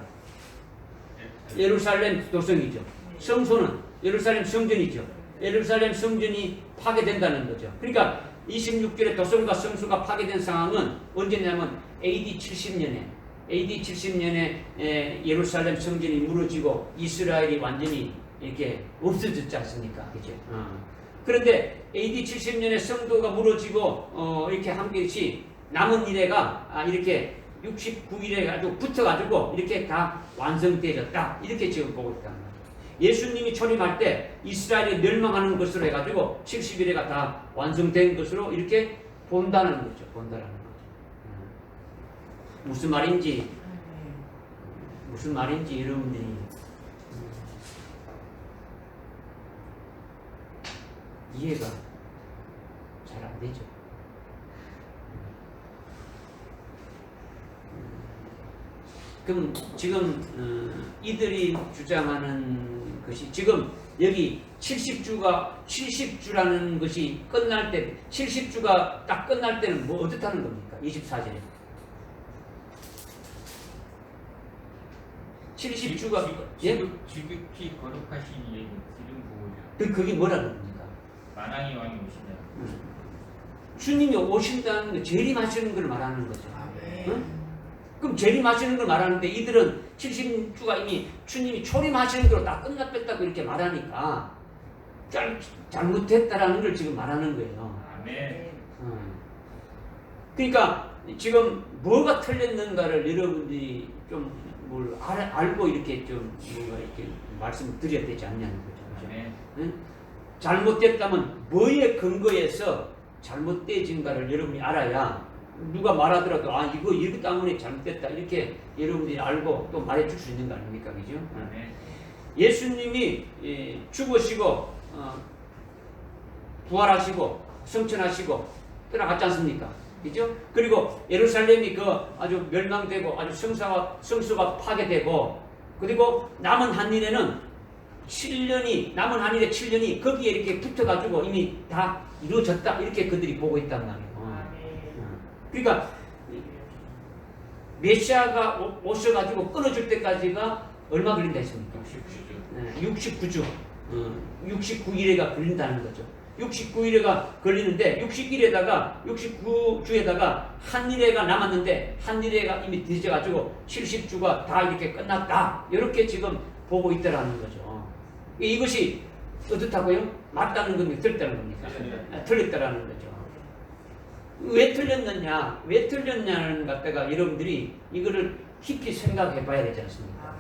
예루살렘 도성이죠. 성소는 예루살렘 성전이죠. 예루살렘 성전이 파괴된다는 거죠. 그러니까 26절에 도성과 성소가 파괴된 상황은 언제냐면 AD 70년에 예루살렘 성전이 무너지고 이스라엘이 완전히 이렇게 없어졌지 않습니까? 그죠? 그런데 AD 70년에 성도가 무너지고 이렇게 한 것이 남은 일회가 이렇게 69일에 가지고 붙어가지고 이렇게 다 완성되어졌다. 이렇게 지금 보고 있단 말이에요. 예수님이 초림할 때 이스라엘이 멸망하는 것으로 해가지고 70일에가 다 완성된 것으로 이렇게 본다는 거죠. 본다는 거죠. 무슨 말인지 여러분들이 이해가 잘 안 되죠. 그럼 지금 이들이 주장하는 것이 지금 여기 70주라는 것이 끝날 때 70주가 딱 끝날 때는 뭐 어떻다는 겁니까? 24절에 70주가 지극히 거룩하신 이의 이름 보호자. 그게 뭐라는 겁니까? 만왕의 왕이 오신다. 주님이 오신다는 거 재림하시는 걸 말하는 거죠. 응? 그럼 재림하시는 걸 말하는데 이들은 70주가 이미 주님이 초림하시는 걸로 다 끝났다고 이렇게 말하니까 잘못했다라는 걸 지금 말하는 거예요. 아멘. 그러니까 지금 뭐가 틀렸는가를 여러분들이 좀 뭘 알고 이렇게 좀 뭔가 이렇게 말씀을 드려야 되지 않냐는 거죠. 아멘. 응? 잘못됐다면 뭐에 근거해서 잘못되진가를 여러분이 알아야 누가 말하더라도 이거 때문에 잘못됐다 이렇게 여러분들이 알고 또 말해줄 수 있는 거 아닙니까? 그죠? 아멘. 예수님이 죽으시고 부활하시고 성천하시고 떠나갔지 않습니까? 그죠? 그리고 예루살렘이 그 아주 멸망되고 아주 성소가 파괴되고 그리고 남은 한 일에는 7년이 남은 한 일에 7년이 거기에 이렇게 붙어가지고 이미 다 이루어졌다 이렇게 그들이 보고 있단 말이에요. 그러니까 메시아가 오셔가지고 끊어줄 때까지가 얼마 걸린다 했습니까? 69주. 69일에가 걸린다는 거죠. 69일에가 걸리는데 69주에다가 한 일회가 남았는데 한 일회가 이미 늦어가지고 70주가 다 이렇게 끝났다. 이렇게 지금 보고 있다라는 거죠. 이것이 어떻다고요? 맞다는 겁니까? 틀렸다는 겁니까? 틀렸다라는 거죠. 왜 틀렸느냐? 왜 틀렸냐는 갖다가 여러분들이 이거를 깊이 생각해 봐야 되지 않습니까?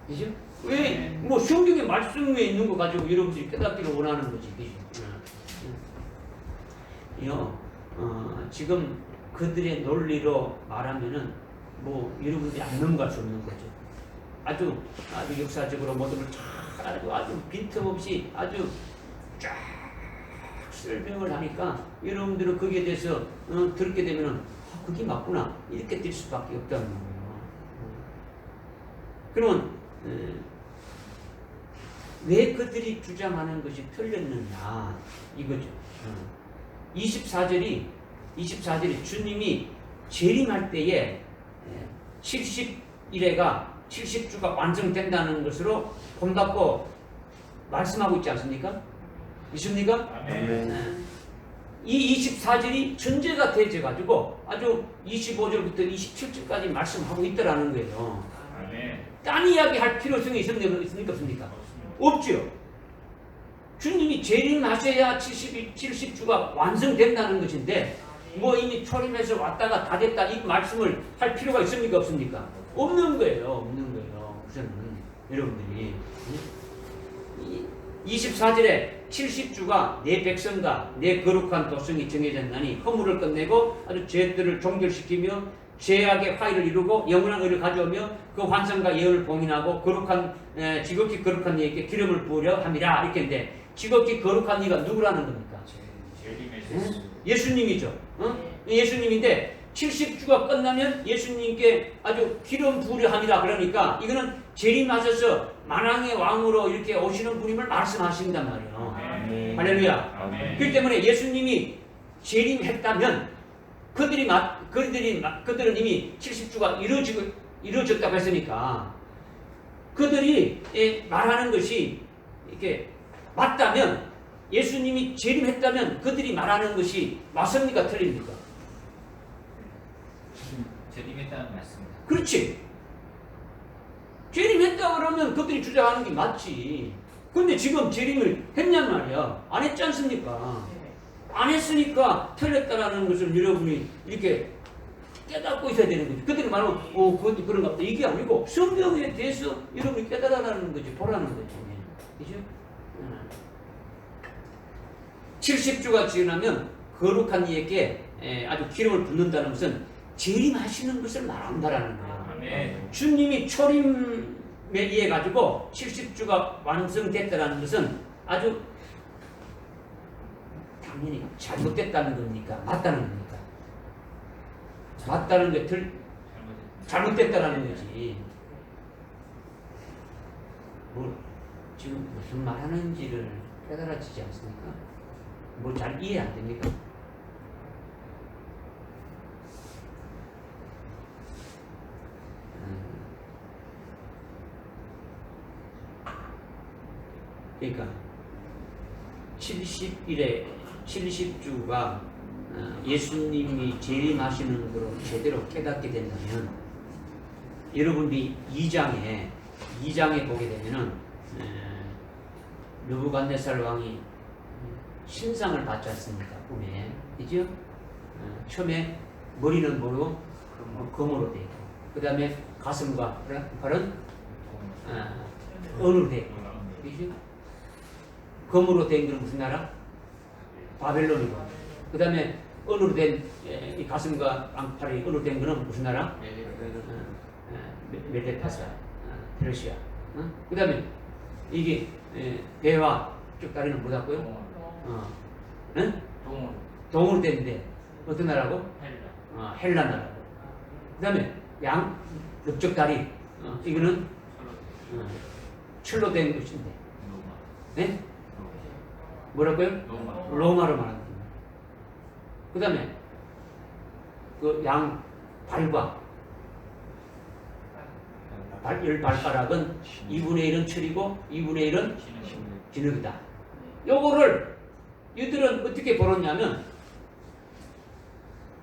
그죠? 왜, 뭐, 성경의 말씀에 있는 거 가지고 여러분들이 깨닫기를 원하는 거지. 그죠? 지금 그들의 논리로 말하면은, 뭐, 여러분들이 안 넘어갈 수 없는 거죠. 아주 역사적으로 모든 걸 아주 빈틈없이 아주 쫙 설명을 하니까 여러분들은 거기에 대해서 듣게 되면은, 그게 맞구나. 이렇게 될 수밖에 없다는 거예요. 그러면, 왜 그들이 주장하는 것이 틀렸느냐 이거죠. 24절이 주님이 재림할 때에 70일에가 70주가 완성된다는 것으로 본받고 말씀하고 있지 않습니까? 있습니까? 이 24절이 전제가 되어가지고 아주 25절부터 27절까지 말씀하고 있다라는 거예요. 딴 이야기 할 필요성이 있습니까? 없습니까? 없죠. 주님이 재림하셔야 70주가 완성된다는 것인데 뭐 이미 초림해서 왔다가 다 됐다 이 말씀을 할 필요가 있습니까? 없습니까? 없는 거예요. 우선은 여러분들이 24절에 70주가 내 백성과 내 거룩한 도성이 정해졌나니 허물을 끝내고 아주 죄들을 종결시키며 죄악의 화의를 이루고 영원한 의를 가져오며 그 환상과 예언을 봉인하고 지극히 거룩한 이에게 기름을 부으려 함이라 이렇게 했는데 지극히 거룩한 이가 누구라는 겁니까? 예수님이죠. 예수님인데 70주가 끝나면 예수님께 아주 기름 부으려 함이라 그러니까 이거는 재림하셔서 만왕의 왕으로 이렇게 오시는 분임을 말씀하신단 말이에요. 할렐루야. 그렇기 때문에 예수님이 재림했다면 그들은 이미 70주가 이루어졌다고 했으니까 그들이 말하는 것이 이렇게 맞다면 예수님이 재림했다면 그들이 말하는 것이 맞습니까? 틀립니까? 재림했다는 말씀입니다. 그렇지. 재림했다 그러면 그들이 주장하는 게 맞지. 근데 지금 재림을 했냔 말이야. 안 했지 않습니까? 안 했으니까 틀렸다라는 것을 여러분이 이렇게 깨닫고 있어야 되는 거지. 그들이 말하면, 그것도 그런가 보다. 이게 아니고, 성경에 대해서 여러분이 깨달아라는 거지, 보라는 거지. 그죠? 70주가 지나면 거룩한 이에게 아주 기름을 붓는다는 것은 재림하시는 것을 말한다라는 거예요. 주님이 초림에 의해 가지고 70주가 완성됐다라는 것은 아주 당연히 잘못됐다는 겁니까? 맞다는 겁니까? 맞다는 게 잘못됐다는 거지. 지금 무슨 말 하는지를 깨달아지지 않습니까? 뭐 잘 이해 안 됩니까? 그러니까 70주가 예수님이 재림하시는 것으로 제대로 깨닫게 된다면 여러분들이 2장에 보게 되면은 느부갓네살 왕이 신상을 받지 않습니까? 꿈에. 그죠? 처음에 머리는 뭐로? 금으로 되어 있고 그 다음에 가슴과 발은 은으로 되어 있고 그죠? 금으로 된 것은 무슨 나라? 바벨론이고 그 다음에 은으로 된 이 가슴과 팔이 은으로 된 것은 무슨 나라? 메데파사, 페르시아. 그 다음에 이게 배와 쪽다리는 뭐라고요? 동원. 응? 동원. 동으로 되는데 어떤 나라고? 헬라. 헬라 나라고. 그 다음에 양 넓적다리 이거는 철로 된 것인데 로마. 네? 뭐라고요? 로마. 로마로 말하는 겁니다. 그 다음에 그 양 발과 열 발가락은 2분의 1은 철이고 2분의 1은 진흙이다. 요거를 이들은 어떻게 벌었냐면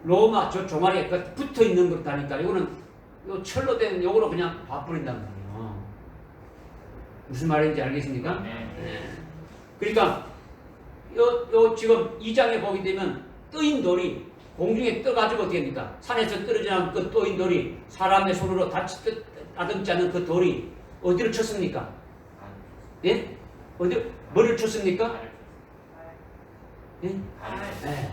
로마 저 종아리에 붙어 있는 것다니까 요거는 요 철로 된 요거로 그냥 봐버린단 말이에요. 무슨 말인지 알겠습니까? 네. 그러니까 요 지금 2장에 보게 되면 떠인 돌이 공중에 떠가지고 어떻게 됩니까? 산에서 떨어져 나온 그 떠인 돌이 사람의 손으로 다듬지 않은 그 돌이 어디를 쳤습니까? 예? 어디 뭐를 쳤습니까? 예? 예.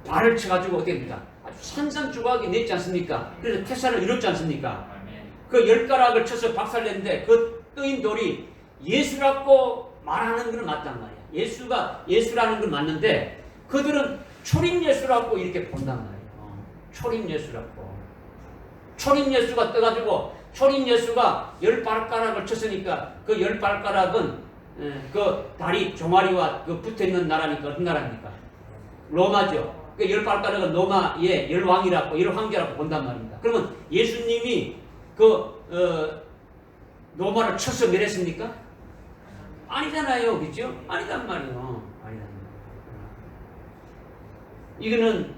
발을 쳐가지고 어떻게 됩니까? 아주 산산조각이 냈지 않습니까? 그래서 태산을 이뤘지 않습니까? 그 열가락을 쳐서 박살냈는데 그 떠인 돌이 예수라고 말하는 건 맞단 말이야. 예수가 예수라는 건 맞는데 그들은 초림 예수라고 이렇게 본단 말이에요. 초림 예수라고. 초림 예수가 떠가지고 초림 예수가 열 발가락을 쳤으니까 그 열 발가락은 그 다리 종아리와 그 붙어 있는 나라니까 어떤 나라입니까? 로마죠. 그 열 발가락은 로마의 열왕이라고 열황제라고 본단 말입니다. 그러면 예수님이 그 로마를 쳐서 멸했습니까? 아니잖아요, 그렇죠? 아니단 말이에요. 아니단 말이에요. 이거는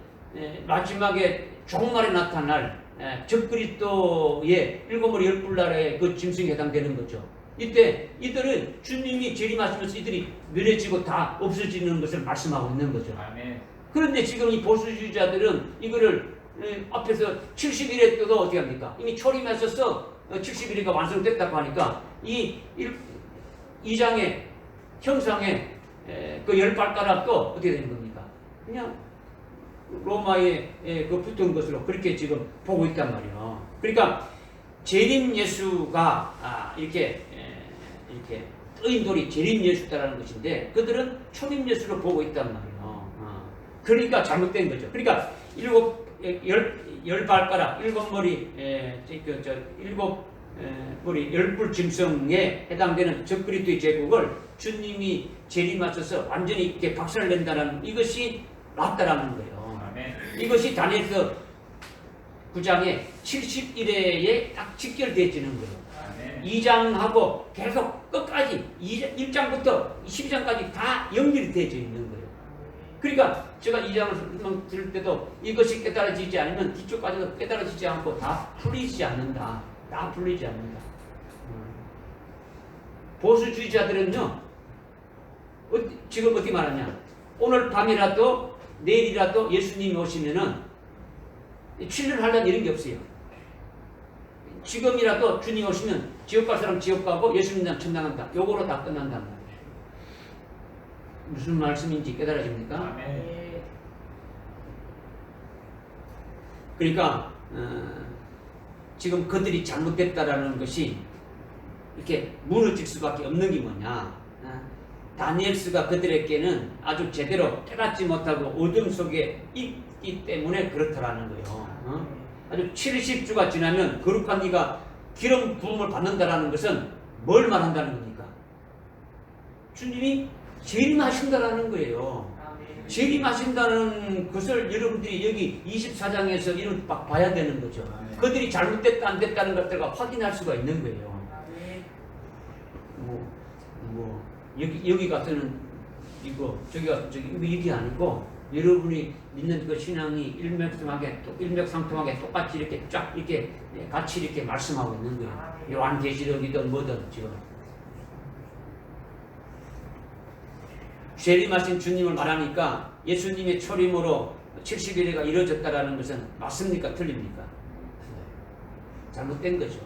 마지막에 종말에 나타날 적그리스도의 일곱머리 열불날의 그 짐승에 해당되는 거죠. 이때 이들은 주님이 재림하시면서 이들이 멸해지고 다 없어지는 것을 말씀하고 있는 거죠. 아멘. 그런데 지금 이 보수주의자들은 이거를 앞에서 70일에 떠도 어떻게 합니까? 이미 초림했었어. 70일이가 완성됐다고 하니까 이 2장의 형상의 그 열 발가락도 어떻게 되는 겁니까? 그냥 로마에 그 붙은 것으로 그렇게 지금 보고 있단 말이에요. 그러니까 재림 예수가 이렇게 떠인 돌이 재림 예수다라는 것인데 그들은 초림 예수로 보고 있단 말이에요. 그러니까 잘못된 거죠. 그러니까 열 발가락, 일곱 머리, 일곱 머리 열불 짐승에 해당되는 적그리스도의 제국을 주님이 재림하셔서 완전히 이렇게 박살낸다는 이것이 맞다라는 거예요. 아멘. 이것이 다니엘서 9장의 70일에 딱 직결되어지는 거예요. 아멘. 2장하고 계속 끝까지 1장부터 12장까지 다 연결이 되어져 있는 거예요. 그러니까 제가 2장을 들을 때도 이것이 깨달아지지 않으면 뒤쪽까지도 깨달아지지 않고 다 풀리지 않는다. 다 풀리지 않는다. 보수주의자들은요, 지금 어떻게 말하냐. 오늘 밤이라도 내일이라도 예수님이 오시면은 출혈하려는 이런 게 없어요. 지금이라도 주님이 오시면 지옥 갈 사람 지옥 가고 예수님 난 천당 간다. 요거로 다 끝난단 말이에요. 무슨 말씀인지 깨달아집니까? 아멘. 그러니까 지금 그들이 잘못됐다라는 것이 이렇게 무너질 수밖에 없는 게 뭐냐? 다니엘스가 그들에게는 아주 제대로 깨닫지 못하고 어둠 속에 있기 때문에 그렇다라는 거예요. 아주 70주가 지나면 거룩한 이가 기름 부음을 받는다라는 것은 뭘 말한다는 겁니까? 주님이 재림하신다라는 거예요. 재림하신다는 것을 여러분들이 여기 24장에서 이런 딱 봐야 되는 거죠. 그들이 잘못됐다 안 됐다는 것들과 확인할 수가 있는 거예요. 여기 같은 이거 저기 이게 아니고 여러분이 믿는 그 신앙이 일맥상통하게 똑같이 이렇게 쫙 이렇게 같이 이렇게 말씀하고 있는 거예요. 요한계시록이든 뭐든 지금 재림하신 주님을 말하니까 예수님의 초림으로 70일가 이루어졌다라는 것은 맞습니까? 틀립니까? 잘못된 거죠.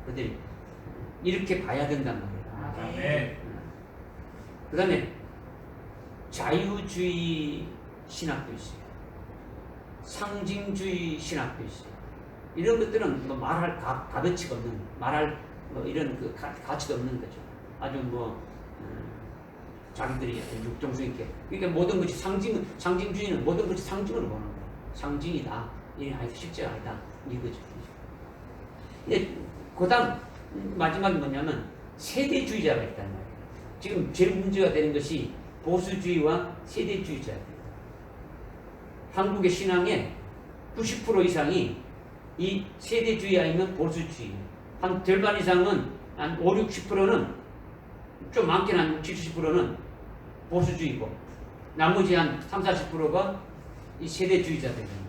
그들이 이렇게 봐야 된단 말이에요. 아멘. 그 다음에 자유주의 신학도 있어요. 상징주의 신학도 있어요. 이런 것들은 뭐 말할 값어치가 없는, 말할 뭐 이런 그 가치도 없는 거죠. 아주 자기들이 융통성 있게. 그러니까 모든 것이 상징주의는 모든 것이 상징으로 보는 거예요. 상징이다. 이게 아니 실제가 아니다. 이거죠. 그다음 마지막이 뭐냐면 세대주의자가 있단 말이에요. 지금 제일 문제가 되는 것이 보수주의와 세대주의자입니다. 한국의 신앙의 90% 이상이 이 세대주의 아니면 보수주의. 한 절반 이상은 한 5, 60%는 좀 많게는 한 70%는 보수주의고 나머지 한 3, 40%가 이 세대주의자들입니다.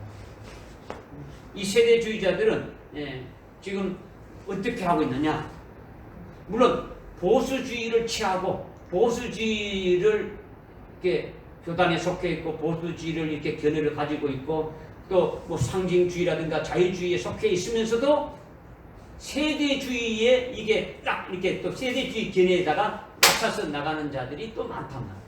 이 세대주의자들은 지금 어떻게 하고 있느냐? 물론 보수주의를 취하고 보수주의를 이렇게 교단에 속해 있고 보수주의를 이렇게 견해를 가지고 있고 또 뭐 상징주의라든가 자유주의에 속해 있으면서도 세대주의에 이게 딱 이렇게 또 세대주의 견해에다가 맞춰서 나가는 자들이 또 많단 말이에요.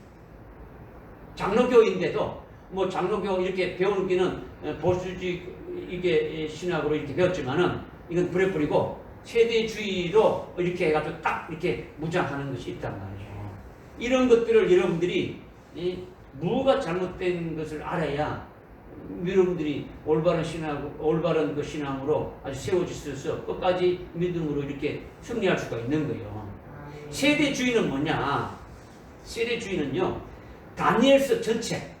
장로교인데도 뭐 장로교 이렇게 배우기는 보수주의 이게 신학으로 이렇게 배웠지만은 이건 불에 뿌리고 세대주의로 이렇게 해가지고 딱 이렇게 무장하는 것이 있단 말이죠. 이런 것들을 여러분들이 뭐가 잘못된 것을 알아야 여러분들이 올바른 그 신앙으로 아주 세워지셔서 끝까지 믿음으로 이렇게 승리할 수가 있는 거예요. 세대주의는 뭐냐? 세대주의는요, 다니엘서 전체,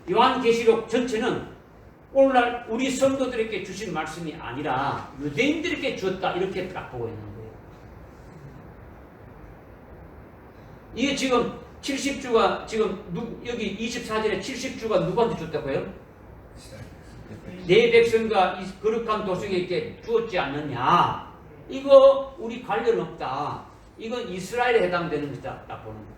요한계시록 전체는 오늘날 우리 성도들에게 주신 말씀이 아니라 유대인들에게 주었다 이렇게 딱 보고 있는 거예요. 이게 지금 70주가 지금 여기 24절에 70주가 누구한테 줬다고요? 내 백성과 거룩한 도성에게 주었지 않느냐? 이거 우리 관련 없다. 이건 이스라엘에 해당되는 것이다. 딱 보는 거죠.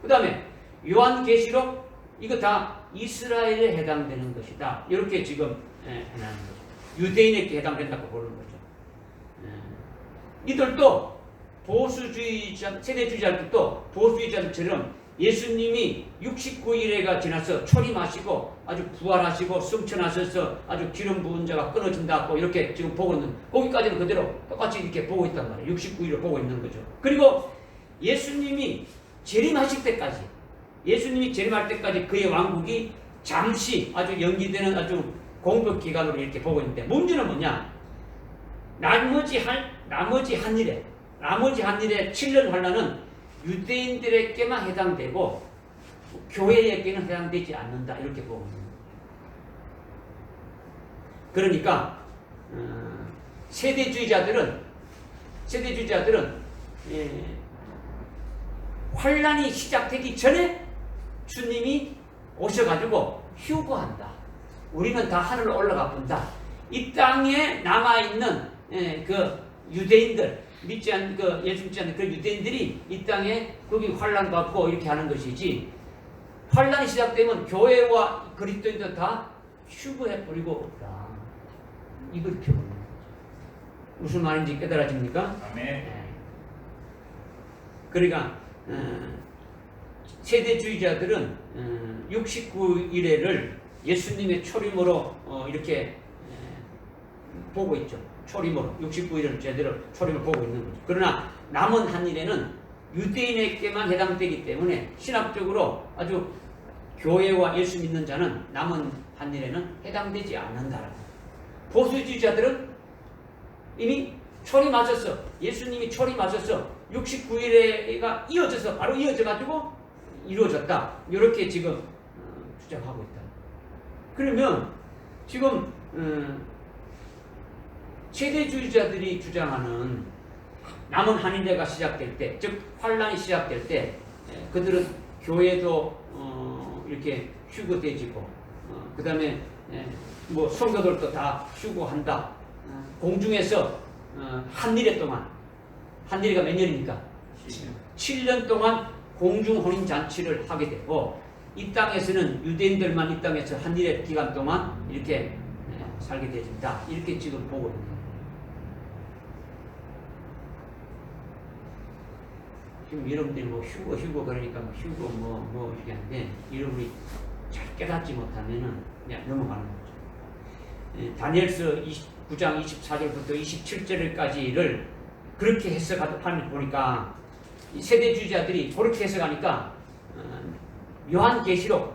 그 다음에 요한계시록 이거 다 이스라엘에 해당되는 것이다. 이렇게 지금 해놨는 거죠. 유대인에게 해당된다고 보는 거죠. 이들도 보수주의자, 세대주의자들도 보수주의자들처럼 예수님이 69일에가 지나서 초림하시고 아주 부활하시고 승천하셔서 아주 기름 부은 자가 끊어진다고 이렇게 지금 보고 있는, 거기까지는 그대로 똑같이 이렇게 보고 있단 말이에요. 69일을 보고 있는 거죠. 그리고 예수님이 재림하실 때까지, 예수님이 재림할 때까지 그의 왕국이 잠시 아주 연기되는 아주 공백 기간으로 이렇게 보고 있는데, 문제는 뭐냐? 나머지 한 일에 7년 환란은 유대인들에게만 해당되고 교회에게는 해당되지 않는다 이렇게 보고 있는 거예요. 그러니까 세대주의자들은 환란이 시작되기 전에 주님이 오셔가지고 휴거한다. 우리는 다 하늘로 올라가 본다. 이 땅에 남아있는 그 유대인들, 믿지 않는 예수 믿지 않는 그 유대인들이 이 땅에 거기 환란 받고 이렇게 하는 것이지, 환란이 시작되면 교회와 그리스도인들 다 휴거해 버리고 없다. 이걸 표현해요. 무슨 말인지 깨달아집니까? 아멘. 그러니까 세대주의자들은 69일에를 예수님의 초림으로 이렇게 보고 있죠. 초림으로 69일을 제대로 초림을 보고 있는 거죠. 그러나 남은 한 일에는 유대인에게만 해당되기 때문에 신학적으로 아주 교회와 예수 믿는 자는 남은 한 일에는 해당되지 않는다라고. 보수주의자들은 이미 초림하셔서, 예수님이 초림하셔서 69일에가 이어져서 바로 이어져가지고 이루어졌다. 이렇게 지금 주장하고 있다. 그러면 지금 세대주의자들이 주장하는 남은 한일대가 시작될 때, 즉 환란이 시작될 때, 그들은 교회도 이렇게 휴거되지고, 그 다음에 뭐 성도들도 다 휴거한다. 공중에서 한일회 동안, 한일회가 몇 년입니까? 7년 동안 공중 혼인 잔치를 하게 되고, 이 땅에서는 유대인들만 이 땅에서 한일회 기간 동안 이렇게 살게 되어진다. 이렇게 지금 보고 있는 거예요. 지금 여러분들이 뭐 휴거 그러니까 뭐 휴거 뭐 이렇게 하는데, 여러분이 잘 깨닫지 못하면은 그냥 넘어가는 거죠. 다니엘서 9장 24절부터 27절까지를 그렇게 해석하는 보니까 이 세대주의자들이 그렇게 해석하니까 요한계시록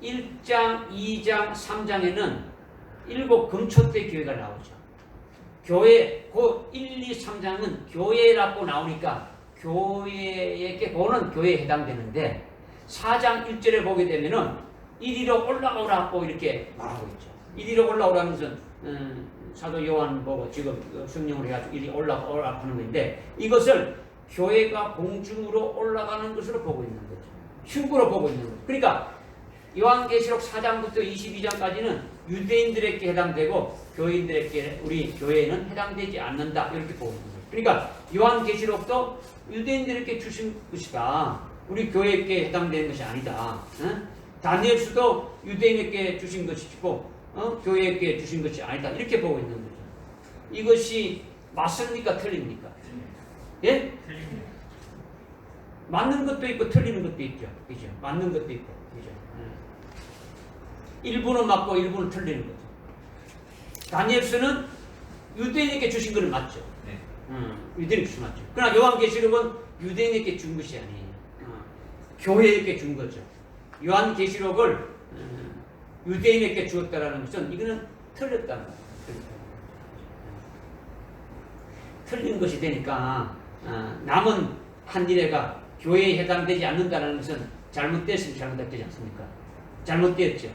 1장, 2장, 3장에는 7 금초대 교회가 나오죠. 교회, 그 1, 2, 3장은 교회라고 나오니까 교회에게 그거는 교회에 해당되는데 4장 1절에 보게 되면은 이리로 올라오라고 이렇게 말하고 있죠. 이리로 올라오라면서 사도 요한 보고 지금 성령으로 해가지고 이리 올라오라고 하는 건데 이것을 교회가 공중으로 올라가는 것으로 보고 있는 거죠. 흉부로 보고 있는 거죠. 그러니까 요한계시록 4장부터 22장까지는 유대인들에게 해당되고 교인들에게 우리 교회에는 해당되지 않는다 이렇게 보고 있는 거예요. 그러니까 요한계시록도 유대인들에게 주신 것이다. 우리 교회에게 해당되는 것이 아니다. 다니엘서도 유대인에게 주신 것이고 교회에게 주신 것이 아니다. 이렇게 보고 있는 거죠. 이것이 맞습니까? 틀립니까? 예? 틀립니다. 맞는 것도 있고 틀리는 것도 있죠. 그죠? 맞는 것도 있고. 그죠? 일부는 맞고 일부는 틀리는 거죠. 다니엘서는 유대인에게 주신 것은 맞죠. 네. 유대인에게 주신 맞죠. 그러나 요한계시록은 유대인에게 준 것이 아니에요. 교회에게 준 거죠. 요한계시록을 유대인에게 주었다라는 것은 이거는 틀렸다는 거예요. 틀린 것이 되니까 남은 한 일회가 교회에 해당되지 않는다는 것은 잘못됐으면 잘못되지 않습니까? 잘못되었죠.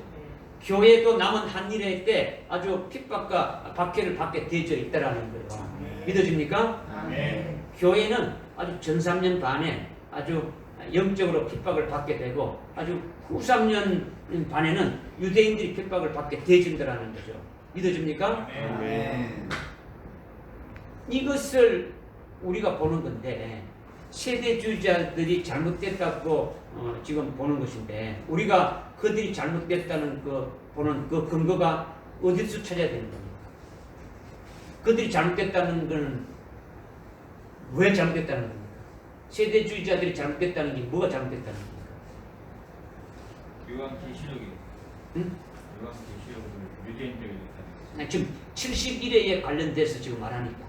교회도 남은 한 일회 때 아주 핍박과 박해를 받게 되어 있다라는 거예요. 믿어집니까? 네. 교회는 아주 전 3년 반에 아주 영적으로 핍박을 받게 되고 아주 후 3년 반에는 유대인들이 핍박을 받게 되어진다라는 거죠. 믿어집니까? 네. 이것을 우리가 보는 건데 세대주의자들이 잘못됐다고 지금 보는 것인데 우리가 그들이 잘못됐다는 보는 그 근거가 어디서 찾아야 되는 겁니까? 그들이 잘못됐다는 것은 왜 잘못됐다는 겁니까? 세대주의자들이 잘못됐다는 게 뭐가 잘못됐다는 겁니까? 요한계시록이 응? 요한계시록을 유대인들에게 줬다는 지금 71회에 관련돼서 지금 말하니까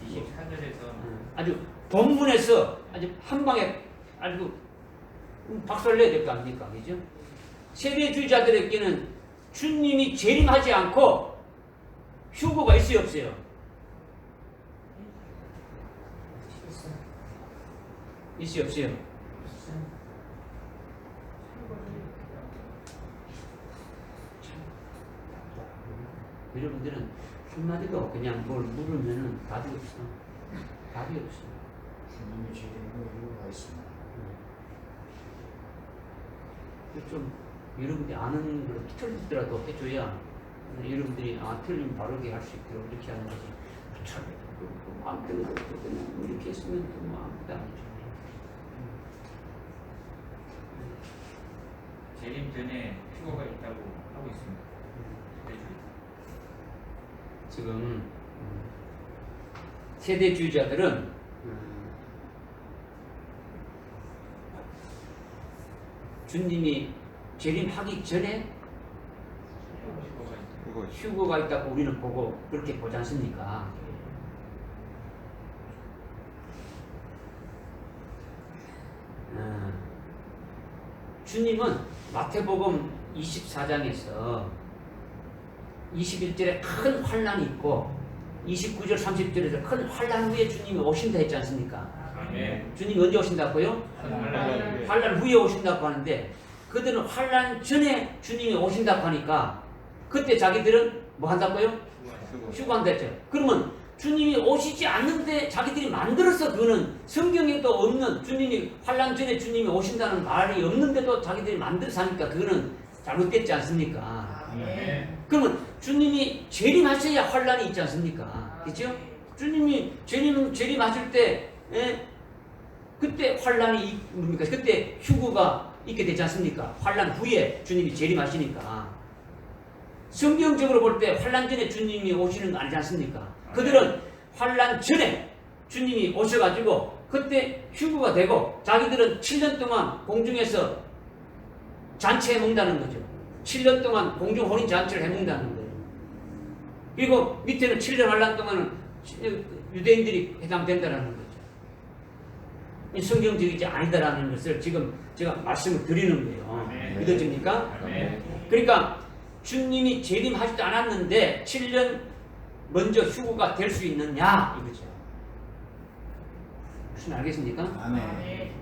24절에서 아주 본문에서 아주 한 방에 아주 박수를 내야 될 거 아닙니까? 그죠? 세대주의자들에게는 주님이 재림하지 않고 휴거가 있어요, 없어요? 있어요, 없어요? 여러분들은 한마디도 그냥 뭘 물으면은 답이 없어. 답이 없어. 주님이 주는 이유가 있습니다. 좀 여러분들이 아는 걸 틀리더라도 해줘야 여러분들이 틀리면 바르게 할 수 있도록 이렇게 하는 거지. 참, 안 틀려도 그냥 이렇게 했으면 또 아무것도 아니죠. 재림 전에 휴거가 있다고 하고 있습니다. 지금 세대주의자들은 주님이 재림하기 전에 휴거가 있다고 우리는 보고 그렇게 보지 않습니까? 주님은 마태복음 24장에서 21절에 큰 환란이 있고 29절 30절에서 큰 환란 후에 주님이 오신다 했지 않습니까? 네. 주님이 언제 오신다고요? 환란 후에 오신다고 하는데 그들은 환란 전에 주님이 오신다고 하니까 그때 자기들은 뭐 한다고요? 휴거한다 했죠. 그러면 주님이 오시지 않는데 자기들이 만들어서 그거는 성경에도 없는 주님이 환란 전에 주님이 오신다는 말이 없는데도 자기들이 만들어서 하니까 그거는 잘못됐지 않습니까? 네. 그러면 주님이 재림하셔야 환란이 있지 않습니까? 그렇죠? 주님이 재림하실 때 그때 환란이 뭡니까? 그때 휴거가 있게 되지 않습니까? 환란 후에 주님이 재림하시니까 성경적으로 볼 때 환란 전에 주님이 오시는 거 아니지 않습니까? 그들은 환란 전에 주님이 오셔가지고 그때 휴거가 되고 자기들은 7년 동안 공중에서 잔치해 먹는다는 거죠. 7년 동안 공중 혼인 잔치를 해 먹는다는 거예요. 그리고 밑에는 7년 환란 동안은 유대인들이 해당된다라는 거죠. 이 성경적이지 아니다라는 것을 지금 제가 말씀을 드리는 거예요. 아멘. 믿어집니까? 아멘. 그러니까 주님이 재림하지도 않았는데 7년 먼저 휴거가 될 수 있느냐 이거죠. 무슨 알겠습니까? 아멘.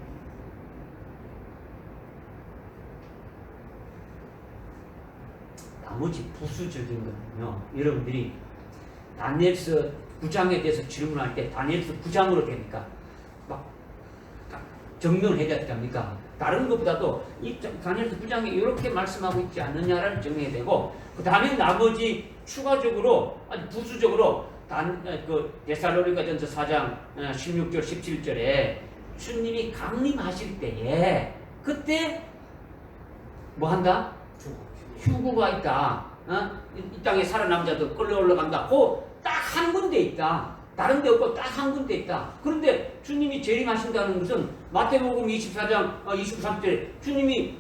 나머지 부수적인 거는요. 여러분들이 다니엘서 9장에 대해서 질문할 때 다니엘서 9장으로 되니까 막 정명을 해야 됩니까? 다른 것보다도 이 다니엘서 9장에 이렇게 말씀하고 있지 않느냐를 정해야 되고 그 다음에 나머지 추가적으로 아주 부수적으로 데살로니가전서 4장 16절 17절에 주님이 강림하실 때에 그때 뭐 한다? 휴거가 있다. 이 땅에 살아남은 자도 끌려 올라간다. 딱 한 군데 있다. 다른 데 없고 딱 한 군데 있다. 그런데 주님이 재림하신다는 것은 마태복음 24장 23절에 주님이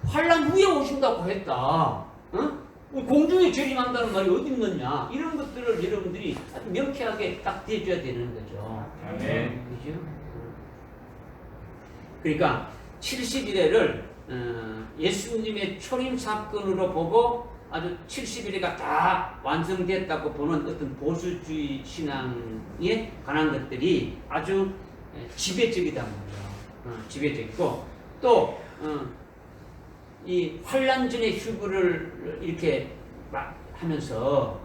환란 후에 오신다고 했다. 공중에 재림한다는 말이 어디 있느냐. 이런 것들을 여러분들이 아주 명쾌하게 딱 대줘야 되는 거죠. 아멘. 그죠? 그러니까 70일에를 예수님의 초림 사건으로 보고 아주 70일에가 다 완성됐다고 보는 어떤 보수주의 신앙에 관한 것들이 아주 지배적이단 말이에요. 지배적이고 또 이 환란 전의 휴거를 이렇게 막 하면서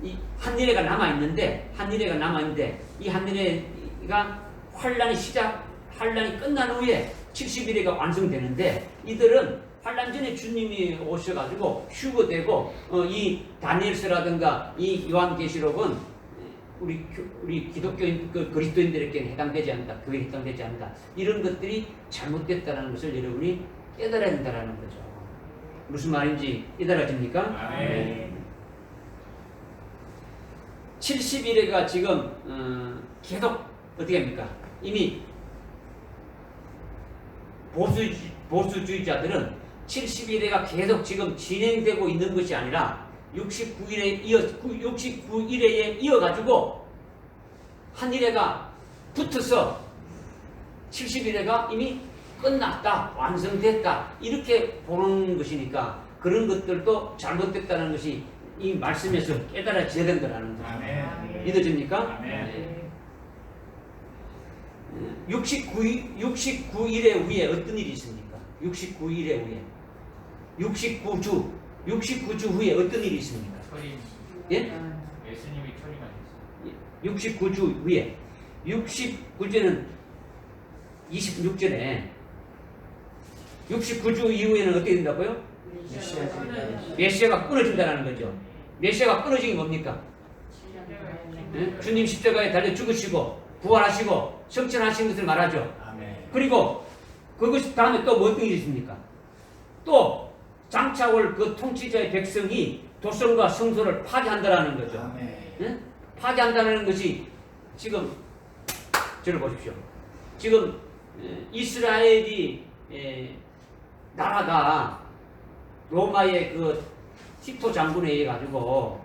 이 한일회가 남아 있는데 이 한일회가 환란이 끝난 후에 70일에가 완성되는데 이들은 환란 전에 주님이 오셔가지고 휴거되고 이 다니엘서라든가 이 요한계시록은 우리 기독교인 그리스도인들에게 해당되지 않는다. 그에 해당되지 않는다. 이런 것들이 잘못됐다는 것을 여러분이 깨달아야 된다는 거죠. 무슨 말인지 깨달아집니까? 아멘. 70일에가 지금 계속 어떻게 합니까? 이미 보수주의자들은 70일에가 계속 지금 진행되고 있는 것이 아니라 69일에 이어가지고 한 일회가 붙어서 70일에가 이미 끝났다, 완성됐다 이렇게 보는 것이니까 그런 것들도 잘못됐다는 것이 이 말씀에서 깨달아져야 된다는 거죠. 아멘. 믿어집니까? 아멘. 69일의 후에 어떤 일이 있습니까? 69일의 후에 69주 후에 어떤 일이 있습니까? 철임. 예? 예수님이 철임하셨어요. 69주 후에 69주는 26절에 69주 이후에는 어떻게 된다고요? 메시아가 끊어진다는 거죠. 메시아가 끊어진 게 뭡니까? 예? 주님 십자가에 달려 죽으시고 부활하시고 성천하신 것을 말하죠. 아멘. 그리고 그것 다음에 또 어떤 일이 있습니까? 또 장차 올 그 통치자의 백성이 도성과 성소를 파괴한다라는 거죠. 아멘. 예? 파괴한다는 것이 지금 저를 보십시오. 지금 이스라엘이 나라가 로마의 그 티토 장군에 의해 가지고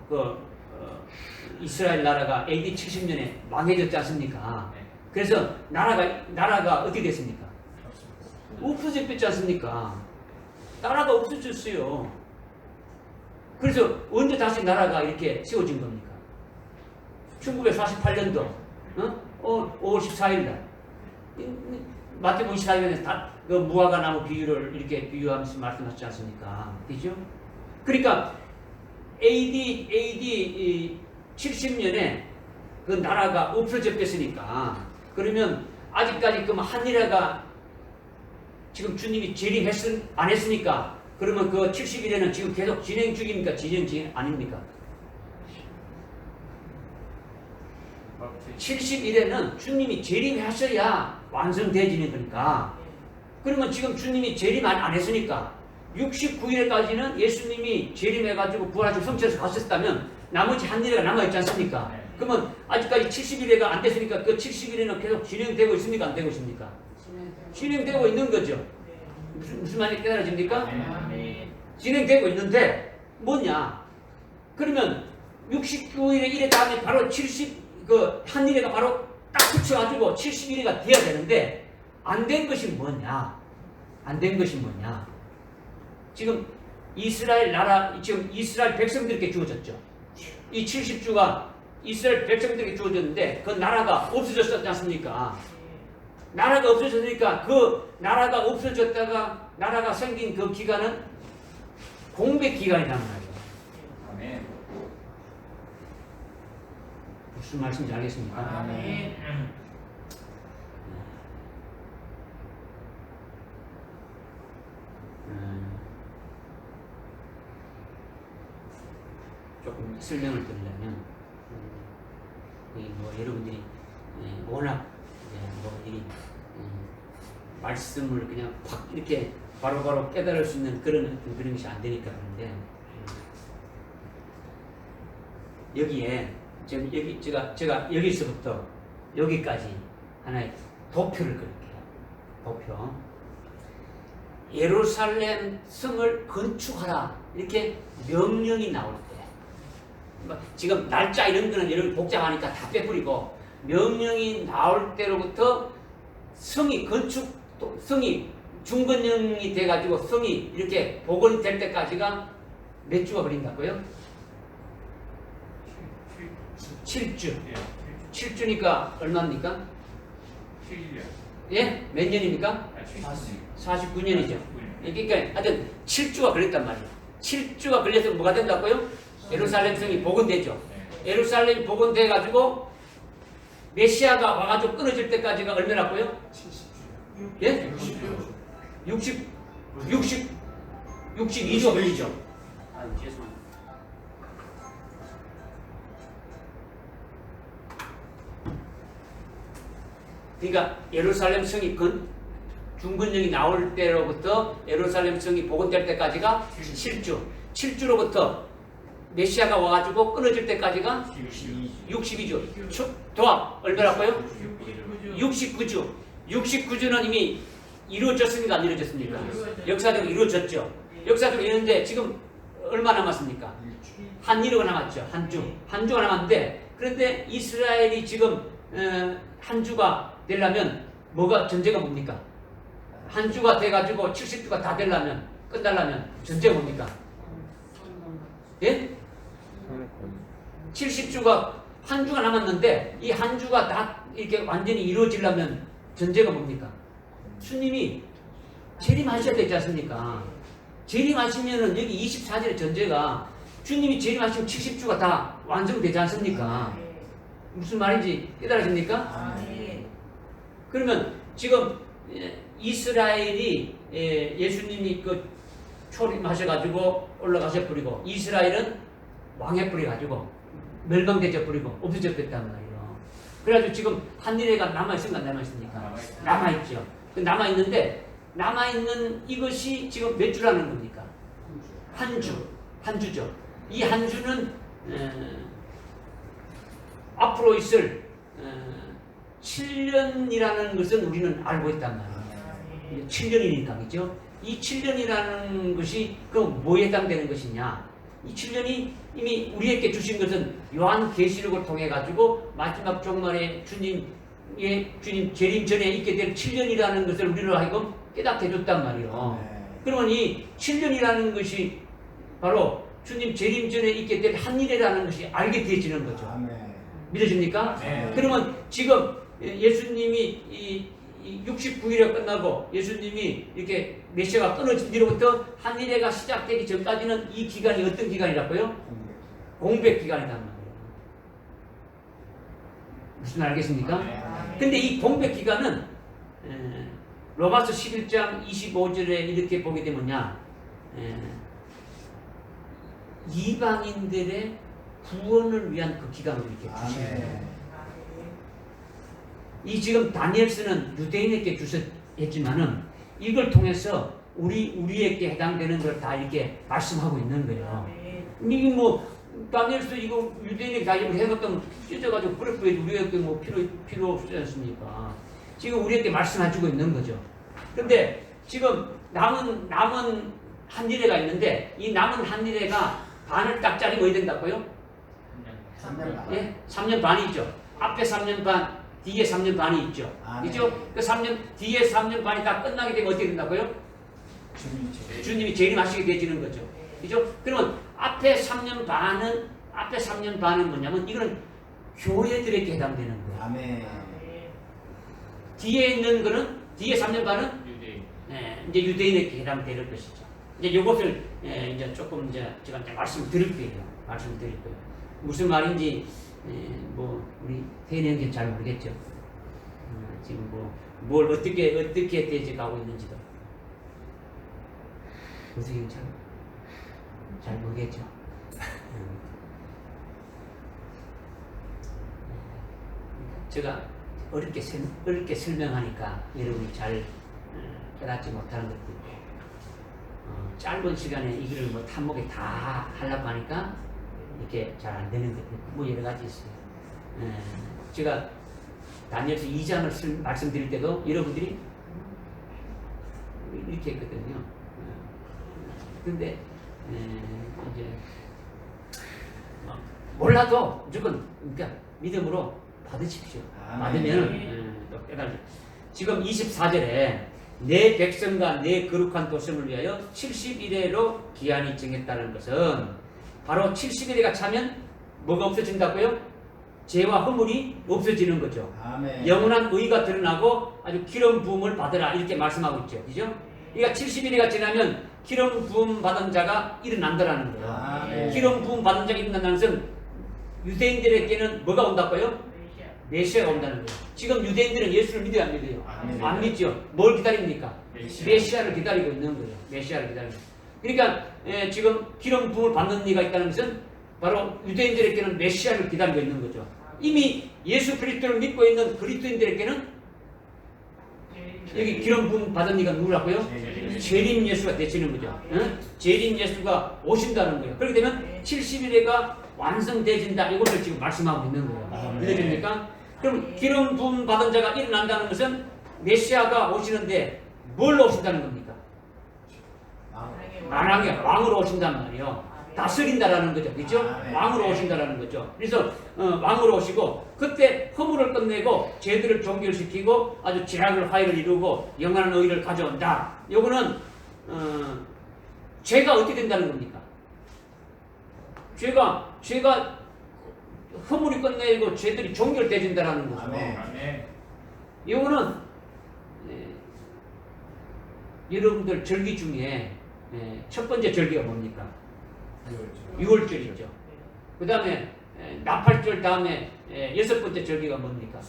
이스라엘 나라가 AD 70년에 망해졌지 않습니까? 그래서 나라가 어떻게 됐습니까? 없어졌지 않습니까? 나라가 없어졌어요. 그래서 언제 다시 나라가 이렇게 세워진 겁니까? 1948년도 5월 14일 날 마태복음 24장에서 그 무화과 나무 비유를 이렇게 비유하면서 말씀하셨지 않습니까? 그죠? 그러니까 AD 70년에 그 나라가 없어졌겠으니까 그러면 아직까지 그 한일회가 지금 주님이 재림했은 안 했으니까 그러면 그 70일에는 지금 계속 진행 중입니까? 진행 아닙니까? 70일에는 주님이 재림하셔야 완성되지는 거니까 그러면 지금 주님이 재림 안 했으니까 69일까지는 예수님이 재림해가지고 부활하시고 성천에서 갔었다면 나머지 한 일회가 남아있지 않습니까? 그러면 아직까지 70일회가 안 됐으니까 그 70일에는 계속 진행되고 있습니까? 안 되고 있습니까? 진행되고 있는 거죠. 무슨 말인지 깨달아집니까? 진행되고 있는데 뭐냐? 그러면 69일에 이래 다음에 바로 70, 한일회가 바로 딱 붙여가지고 71회가 돼야 되는데, 안 된 것이 뭐냐? 안 된 것이 뭐냐? 지금 이스라엘 나라, 지금 이스라엘 백성들에게 주어졌죠. 이 70주가 이스라엘 백성들에게 주어졌는데, 그 나라가 없어졌지 않습니까? 나라가 없어졌으니까 그 나라가 없어졌다가 나라가 생긴 그 기간은 공백 기간이란 말이에요. 아멘. 무슨 말씀인지 알겠습니까? 아멘. 조금 설명을 드리려면, 뭐 여러분들이 워낙 이 말씀을 그냥 팍 이렇게 바로바로 깨달을 수 있는 그런 것이 안 되니까 그런데, 여기에 지금 여기 제가 여기서부터 여기까지 하나의 도표를 그릴게요. 도표. 예루살렘 성을 건축하라 이렇게 명령이 나올 때, 지금 날짜 이런 거는 여러분 복잡하니까 다 빼버리고, 명령이 나올 때로부터 성이 성이 중건형이 돼가지고 성이 이렇게 복원될 때까지가 몇 주가 걸린다고요? 7주. 7주니까 얼마입니까? 7년. 예? 몇 년입니까? 49년이죠. 그러니까 하여튼 7주가 걸렸단 말이에요. 7주가 걸려서 뭐가 된다고요? 예루살렘 성이 복원되죠. 예루살렘이 복원돼가지고 메시아가 와가지고 끊어질 때까지가 얼마라고요? 70주. 예? 62주 걸리죠. 아, 죄송합니다. 그러니까 예루살렘 성이 중건령이 나올 때로부터 예루살렘 성이 복원될 때까지가 7주. 7주로부터 메시아가 와가지고 끊어질 때까지가 62주. 도합 얼마라고요? 69주. 69주는 이미 이루어졌습니까? 안 이루어졌습니까? 역사적으로 이루어졌죠. 역사적으로 이루어졌는데 지금 얼마 남았습니까? 한 일주가 남았죠. 한 주가 남았는데, 그런데 이스라엘이 지금 한 주가 되려면 뭐가 전제가 뭡니까? 한 주가 돼가지고 70주가 다 되려면, 끝나려면 전제가 뭡니까? 예? 70주가 한 주가 남았는데 이 한 주가 다 이렇게 완전히 이루어지려면 전제가 뭡니까? 주님이 재림하셔야 되지 않습니까? 재림하시면은 여기 24절의 전제가 주님이 재림하시면 70주가 다 완성되지 않습니까? 무슨 말인지 깨달으십니까? 그러면 지금 이스라엘이 예수님이 그 초림하셔가지고 올라가셔버리고, 이스라엘은 망해버려가지고 멸망되져버리고 없어졌단 말이에요. 그래가지고 지금 한일회가 남아있습니까? 안 남아있습니까? 남아있죠. 남아있는데, 남아있는 이것이 지금 몇 주라는 겁니까? 한 주죠. 이 한 주는 앞으로 있을 7년이라는 것은 우리는 알고 있단 말이에요. 7년이니까, 그죠? 이 7년이라는 것이 그럼 뭐에 해당되는 것이냐? 이 7년이 이미 우리에게 주신 것은 요한계시록을 통해 가지고 마지막 종말에 주님 재림 전에 있게 될 7년이라는 것을 우리로 하여금 깨닫게 해줬단 말이에요. 그러면 이 7년이라는 것이 바로 주님 재림 전에 있게 될 한일회라는 것이 알게 되어지는 거죠. 믿어집니까? 그러면 지금 예수님이 이 69일에 끝나고 예수님이 이렇게 메시아가 끊어진 뒤로부터 한일회가 시작되기 전까지는 이 기간이 어떤 기간이라고요? 공백 기간이란 말이에요. 무슨 말 알겠습니까? 근데 이 공백 기간은 로마서 11장 25절에 이렇게 보게 되면요, 이방인들의 구원을 위한 그 기간으로 이렇게 주시는 거예요. 이 지금 다니엘서는 유대인에게 주셨지만은 이걸 통해서 우리에게 해당되는 걸 다 이렇게 말씀하고 있는 거예요. 이게 뭐 다니엘서 이거 유대인에게 다 이거 해봤던 찢어가지고 뿌려뿌려 우리에게 뭐 필요 없지 않습니까? 지금 우리에게 말씀해주고 있는 거죠. 근데 지금 남은 한일회가 있는데 이 남은 한일회가 반을 딱 짜리고 어야 된다고요? 3년 반. 예? 3년 반이죠. 앞에 3년 반, 뒤에 3년 반이 있죠. 아, 그죠? 네. 그 3년, 뒤에 3년 반이 다 끝나게 되면 어떻게 된다고요? 주님 제 주님이 재림하시게 되지는 거죠. 그죠? 그러면 앞에 3년 반은 뭐냐면 이거는 교회들에게 해당되는 거예요. 아멘. 뒤에 있는 거는, 뒤에 3년 반은 유대인. 이제 유대인에게 해당될 것이죠. 이제 이것을 이제 조금 이제 제가 이제 말씀드릴 거예요. 무슨 말인지 뭐 우리 태인 형제는 잘 모르겠죠. 지금 뭘 어떻게 되지 가고 있는지도 무슨 잘 모르겠죠. 제가 어렵게 설명하니까 여러분이 잘 깨닫지 못하는 것도 있고, 짧은 시간에 이거를 뭐 탐목에 다 하려고 하니까 이렇게 잘 안 되는 것도 있고, 뭐 여러 가지 있어요. 제가 다니엘서 2장을 말씀드릴 때도 여러분들이 이렇게 했거든요. 근데 이제 몰라도 무조건 그러니까 믿음으로 받으십시오. 받으면 또 깨달으죠. 지금 24절에 내 백성과 내 거룩한 도성을 위하여 70일에로 기한이 정했다는 것은 바로 70일에가 차면 뭐가 없어진다고요? 죄와 허물이 없어지는 거죠. 아멘. 영원한 의가 드러나고 아주 기름 부음을 받으라 이렇게 말씀하고 있죠. 그죠? 그러니까 70일이가 지나면 기름 부음 받은 자가 일어난다라는 거예요. 아멘. 기름 부음 받은 자가 일어난다는 것은 유대인들에게는 뭐가 온다고요? 메시아가 온다는 거예요. 지금 유대인들은 예수를 믿어야 안 믿어요? 아멘. 안 믿죠. 뭘 기다립니까? 메시아. 메시아를 기다리고 있는 거예요. 메시아를 기다리고. 그러니까 지금 기름 부음을 받는 이가 있다는 것은 바로 유대인들에게는 메시아를 기다리고 있는 거죠. 이미 예수 그리스도를 믿고 있는 그리스도인들에게는 여기 기름 부음 받은 이가 누구라고요? 재림 예수가 되시는 거죠. 응? 재림 예수가 오신다는 거예요. 그렇게 되면 70일에가 완성되진다. 이것을 지금 말씀하고 있는 거예요. 이해됩니까? 그럼 기름 부음 받은 자가 일어난다는 것은 메시아가 오시는데 뭘 오신다는 겁니까? 만왕의 왕으로 오신단 말이에요. 다스린다라는 거죠. 그죠? 아멘. 왕으로 오신다라는 거죠. 그래서 왕으로 오시고 그때 허물을 끝내고 죄들을 종결시키고 아주 죄악을 화해를 이루고 영원한 의를 가져온다. 요거는 죄가 어떻게 된다는 겁니까? 죄가 허물이 끝내고 죄들이 종결되진다라는 거죠. 아멘. 아멘. 이거는 여러분들 절기 중에 첫 번째 절기가 뭡니까? 6월절이죠. 그 다음에 나팔절 다음에 여섯 번째 절기가 뭡니까?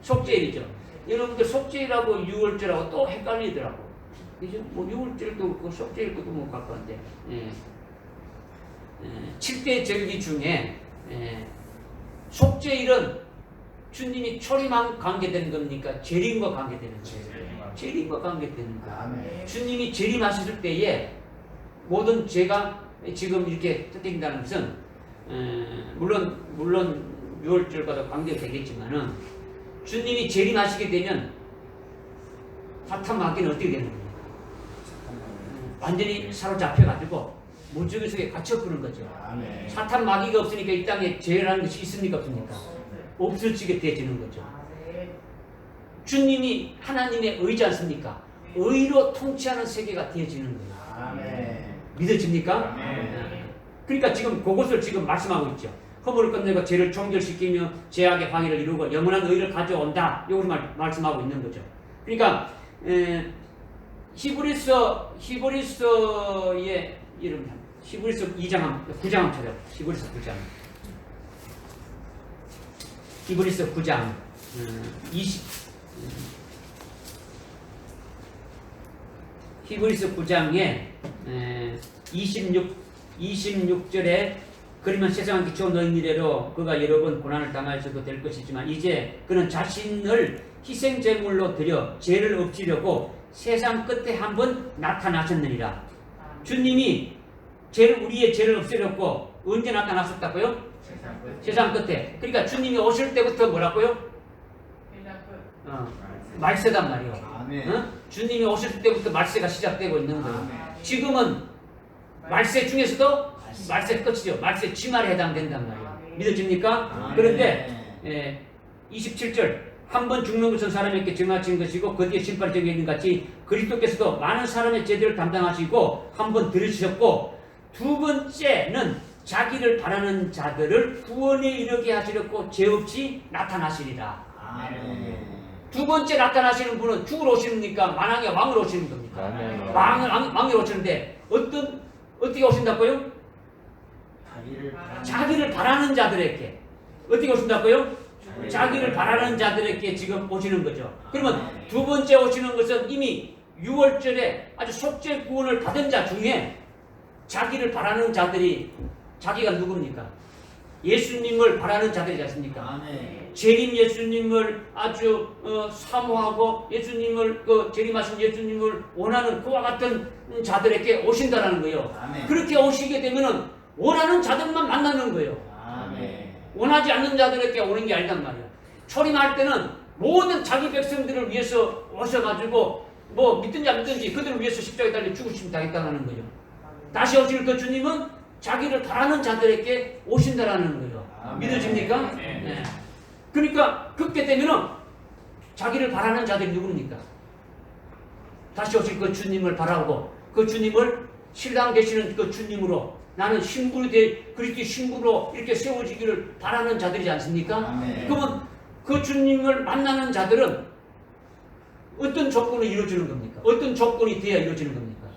속죄일이죠. 여러분들 속죄일하고 6월절하고 또 헷갈리더라고. 그죠? 뭐 6월절도 그렇고 속죄일도 못 가까운데 7대 절기 중에 속죄일은 주님이 초림한 관계되는 겁니까? 재림과 관계되는 거예요. 재림과 관계되는 거예요. 아멘. 주님이 재림하셨을 때에 모든 죄가 지금 이렇게 뜯긴다는 것은 물론 6월절과도 관계가 되겠지만은 주님이 재림하시게 되면 사탄 마귀는 어떻게 되는 겁니까? 완전히 사로잡혀가지고 무지개 속에 갇혀버리는 거죠. 아멘. 사탄 마귀가 없으니까 이 땅에 죄라는 것이 있습니까? 없습니까? 없어지게 되지는 거죠. 주님이 하나님의 의지 않습니까? 의로 통치하는 세계가 되어지는 거예요. 아멘. 믿어집니까? 아멘. 그러니까 지금 그것을 지금 말씀하고 있죠. 허물을 끝내고 죄를 종결시키며 죄악의 방해를 이루고 영원한 의를 가져온다. 이걸 말씀하고 있는 거죠. 그러니까 히브리서의 이름 히브리서 9장 한번 찾아요. 히브리서 9장. 히브리서 9장 히브리서 9장에 26절에 그러면 세상은 기초온 너희 미래로 그가 여러 번 고난을 당하여서도 될 것이지만 이제 그는 자신을 희생제물로 드려 죄를 엎지려고 세상 끝에 한 번 나타나셨느니라. 주님이 우리의 죄를 없애려고 언제 나타나셨다고요? 세상 끝에. 그러니까 주님이 오실 때부터 뭐라고요? 말세단 말이에요. 아멘. 주님이 오실 때부터 말세가 시작되고 있는 거예요. 아멘. 지금은 말세 중에서도 말세 끝이죠. 말세 치말에 해당된단 말이에요. 믿어집니까? 그런데 27절 한 번 죽는 것은 사람에게 정하신 것이고 그 뒤에 심판이 정해 있는 같이 그리스도께서도 많은 사람의 죄들을 담당하시고 한 번 들으셨고 두 번째는 자기를 바라는 자들을 구원에 이르게 하시려고 죄 없이 나타나시리라. 아멘. 두 번째 나타나시는 분은 죽으러 오십니까? 만왕의 왕으로 오시는 겁니까? 왕으로 오시는데 어떻게 오신다고요? 자기를 바라는 자들에게 어떻게 오신다고요? 자기를 바라는 자들에게 지금 오시는 거죠. 그러면 두 번째 오시는 것은 이미 6월절에 아주 속죄 구원을 받은 자 중에 자기를 바라는 자들이 자기가 누굽니까? 예수님을 바라는 자들이지 않습니까? 아멘. 재림 예수님을 아주 사모하고 예수님을 재림하신 예수님을 원하는 그와 같은 자들에게 오신다라는 거예요. 아멘. 그렇게 오시게 되면은 원하는 자들만 만나는 거예요. 아멘. 원하지 않는 자들에게 오는 게 아니단 말이야. 초림할 때는 모든 자기 백성들을 위해서 오셔가지고 뭐 믿든지 안 믿든지 그들을 위해서 십자가에 달려 죽으시면 되겠다는 거죠. 다시 오실 그 주님은 자기를 바라는 자들에게 오신다라는 거죠. 아멘. 믿어집니까? 네. 그러니까 그렇게 되면은 자기를 바라는 자들이 누굽니까? 다시 오실 그 주님을 바라고 그 주님을 신랑 되시는 그 주님으로 나는 신부로 그리스도의 신부로 이렇게 세워지기를 바라는 자들이지 않습니까? 아멘. 그러면 그 주님을 만나는 자들은 어떤 조건이 이루어지는 겁니까? 어떤 조건이 돼야 이루어지는 겁니까?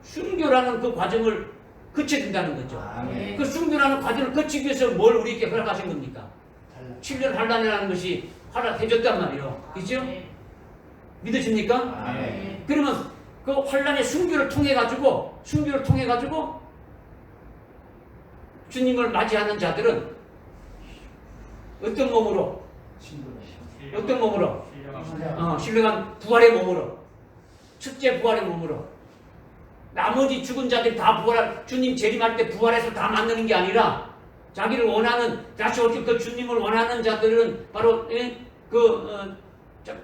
순교라는 그 과정을 거쳐야 된다는 거죠. 아멘. 그 순교라는 과정을 거치기 위해서 뭘 우리에게 허락하신 겁니까? 7년 환란이라는 것이 허락해줬단 말이에요. 그죠? 믿으십니까? 아멘. 그러면 그 환란의 순교를 통해 가지고 주님을 맞이하는 자들은 어떤 몸으로? 어떤 몸으로? 신령한 부활의 몸으로, 첫째 부활의 몸으로. 나머지 죽은 자들이 다 주님 재림할 때 부활해서 다 만나는 게 아니라 자기를 원하는 다시 오실 그 주님을 원하는 자들은 바로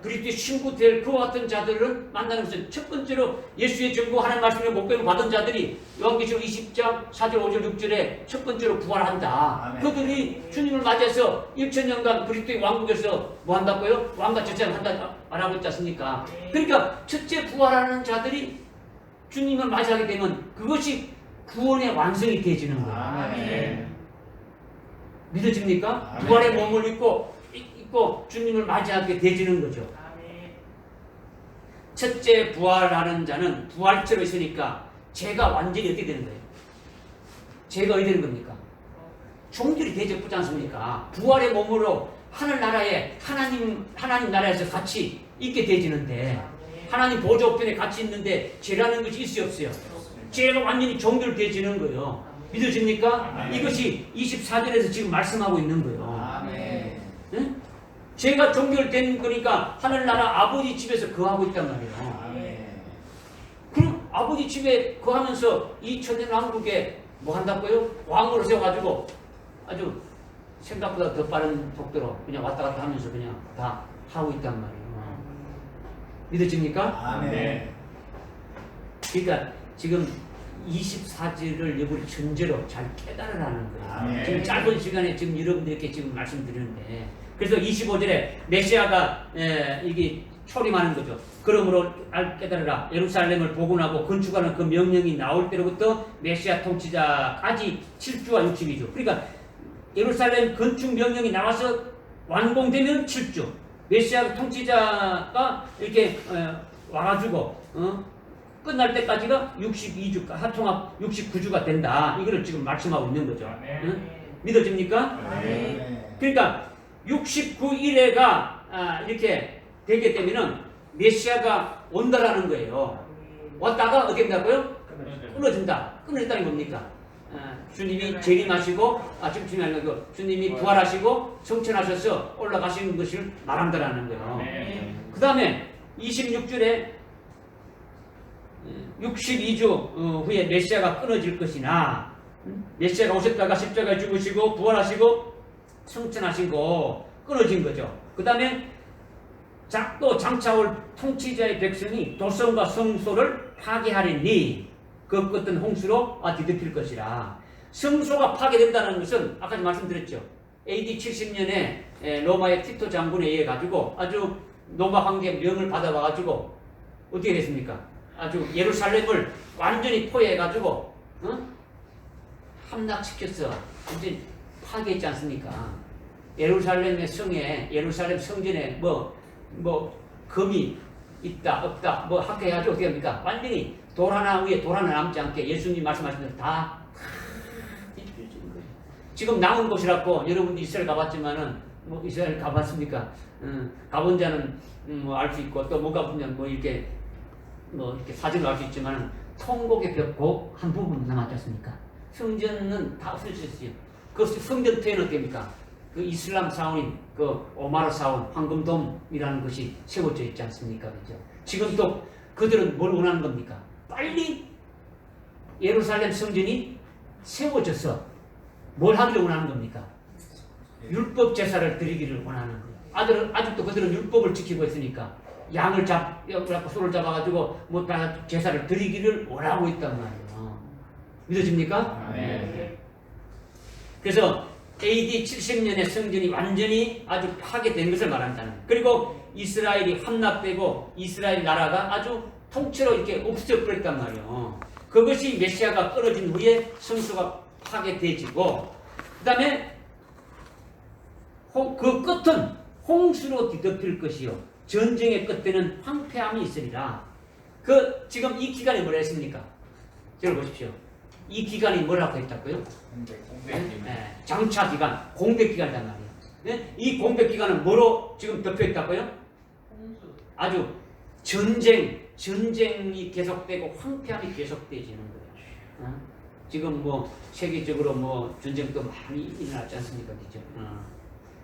그리스도의 신부 될 그와 같은 자들을 만나는 것은 첫 번째로 예수의 전부 하나님 말씀에 목배를 받은 자들이 요한계시록 20장 4절 5절 6절에 첫 번째로 부활한다. 아멘. 그들이 주님을 맞이해서 1000년간 그리스도의 왕국에서 뭐 한다고요? 왕과 제사를 한다 말하고 있지 않습니까? 그러니까 첫째 부활하는 자들이 주님을 맞이하게 되면 그것이 구원의 완성이 되어지는 거예요. 아멘. 믿어집니까? 아멘. 부활의 몸을 입고 주님을 맞이하게 되어지는 거죠. 첫째 부활하는 자는 부활체로 있으니까 죄가 완전히 어떻게 되는 거예요? 죄가 어떻게 되는 겁니까? 종결이 되지 않습니까? 부활의 몸으로 하늘나라에 하나님 나라에서 같이 있게 되어지는데 하나님 보좌 우편에 같이 있는데 죄라는 것이 있어요 없어요? 죄가 완전히 종결되어지는 거예요. 믿어집니까? 아멘. 이것이 24절에서 지금 말씀하고 있는 거예요. 아멘. 응? 죄가 종결된 거니까 하늘나라 아버지 집에서 거하고 있단 말이에요. 아멘. 그럼 아버지 집에 거하면서 이 천년 왕국에 뭐 한다고요? 왕으로 세워가지고 아주 생각보다 더 빠른 속도로 그냥 왔다 갔다 하면서 그냥 다 하고 있단 말이에요. 믿어집니까? 아멘. 그러니까 지금 24절을 여러분이 전제로 잘 깨달으라는 거예요. 아멘. 지금 짧은 시간에 지금 여러분들께 지금 말씀드리는데 그래서 25절에 메시아가 이게 초림하는 거죠. 그러므로 깨달으라. 예루살렘을 복원하고 건축하는 그 명령이 나올 때로부터 메시아 통치자까지 7주와 62주. 그러니까 예루살렘 건축 명령이 나와서 완공되면 7주. 메시아 통치자가 이렇게 와가지고 끝날 때까지가 62주, 합통합 69주가 된다. 이거를 지금 말씀하고 있는 거죠. 응? 믿어집니까? 그러니까 69일에가 이렇게 되게 되면은 메시아가 온다라는 거예요. 왔다가 어떻게 된다고요? 끊어진다. 끊어진다는 겁니까? 주님이 재림하시고 지금 주님이 아니고 주님이 부활하시고 성천하셔서 올라가시는 것을 말한다라는 거예요. 그 다음에 26절에 62주 후에 메시아가 끊어질 것이나 메시아가 오셨다가 십자가에 죽으시고 부활하시고 성천하시고 끊어진 거죠. 그 다음에 또 장차올 통치자의 백성이 도성과 성소를 파괴하리니 그 끝은 홍수로 뒤덮일 것이라. 성소가 파괴된다는 것은 아까 말씀드렸죠. AD 70년에 로마의 티토 장군에 의해 가지고 아주 로마 황제의 명을 받아와 가지고 어떻게 됐습니까? 아주 예루살렘을 완전히 포위해 가지고 함락시켰어. 완전히 파괴했지 않습니까? 예루살렘의 성에 예루살렘 성전에 뭐 금이 있다 없다 뭐 학교해가지고 어떻게 합니까? 완전히 돌 하나 위에 돌 하나 남지 않게 예수님이 말씀하신 대로 다 뒤집어진 거예요. 지금 남은 곳이라고 여러분들 이스라엘 가봤지만은 뭐 이스라엘 가봤습니까? 가본 자는 뭐 알 수 있고 또 못 가본 자는 뭐 이렇게 사진을 알 수 있지만은 통곡의 벽고 한 부분 남았지 않습니까? 성전은 다 없어졌어요. 그 성전 터에는 어떻습니까? 그 이슬람 사원인 그 오마르 사원 황금돔이라는 것이 세워져 있지 않습니까? 그죠? 지금 또 그들은 뭘 원하는 겁니까? 빨리 예루살렘 성전이 세워져서 뭘 하기를 원하는 겁니까? 율법 제사를 드리기를 원하는 거예요. 아직도 그들은 율법을 지키고 있으니까 양을 잡고 소를 잡아가지고 뭐 제사를 드리기를 원하고 있단 말이에요. 믿어집니까? 네. 그래서 AD 70년에 성전이 완전히 아주 파괴된 것을 말한다는 거예요. 그리고 이스라엘이 함락되고 이스라엘 나라가 아주 통째로 이렇게 없어져 버렸단 말이에요. 그것이 메시아가 끊어진 후에 성소가 파괴되지고 그 다음에 그 끝은 홍수로 뒤덮일 것이요 전쟁의 끝에는 황폐함이 있으리라. 지금 이 기간이 뭐라 했습니까? 저를 보십시오. 이 기간이 뭐라고 했다고요? 장차 기간, 공백 기간이란 말이에요. 네? 이 공백 기간은 뭐로 지금 덮여 있다고요? 아주 전쟁이 계속되고 황폐함이 계속되지는 거예요. 지금 뭐 세계적으로 뭐 전쟁도 많이 일어났지 않습니까? 그죠?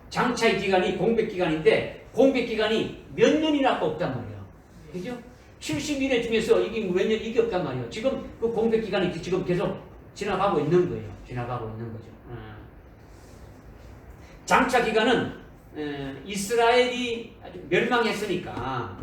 장차의 기간이 공백 기간인데 공백 기간이 몇 년이나 없단 말이에요. 그죠? 70일의 중에서 이게 몇 년 이게 없단 말이에요. 지금 그 공백 기간이 지금 계속 지나가고 있는 거예요. 지나가고 있는 거죠. 장차 기간은 이스라엘이 아주 멸망했으니까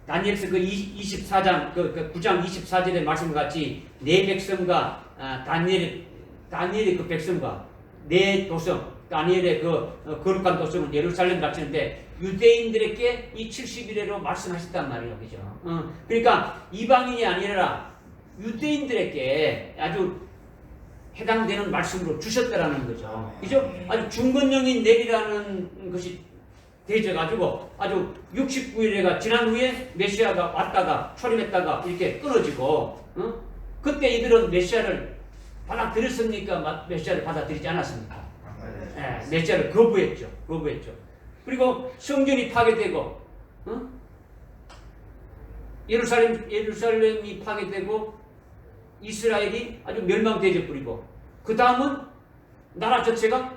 다니엘서 그 24장 그 9장 24절의 말씀같이 내 백성과 다니엘의 그 백성과 내 도성 다니엘의 그 거룩한 도성은 예루살렘 갇히는데 유대인들에게 이 70일에로 말씀하셨단 말이에요. 그죠? 그러니까 이방인이 아니라 유대인들에게 아주 해당되는 말씀으로 주셨다라는 거죠. 그죠? 아주 중건령이 내리라는 것이 되어가지고 아주 69일에가 지난 후에 메시아가 왔다가 출임했다가 이렇게 끊어지고 그때 이들은 메시아를 받아들였습니까? 메시아를 받아들이지 않았습니까? 메시아를 거부했죠. 그리고 성전이 파괴되고 예루살렘이 파괴되고 이스라엘이 아주 멸망되어 버리고 그 다음은 나라 전체가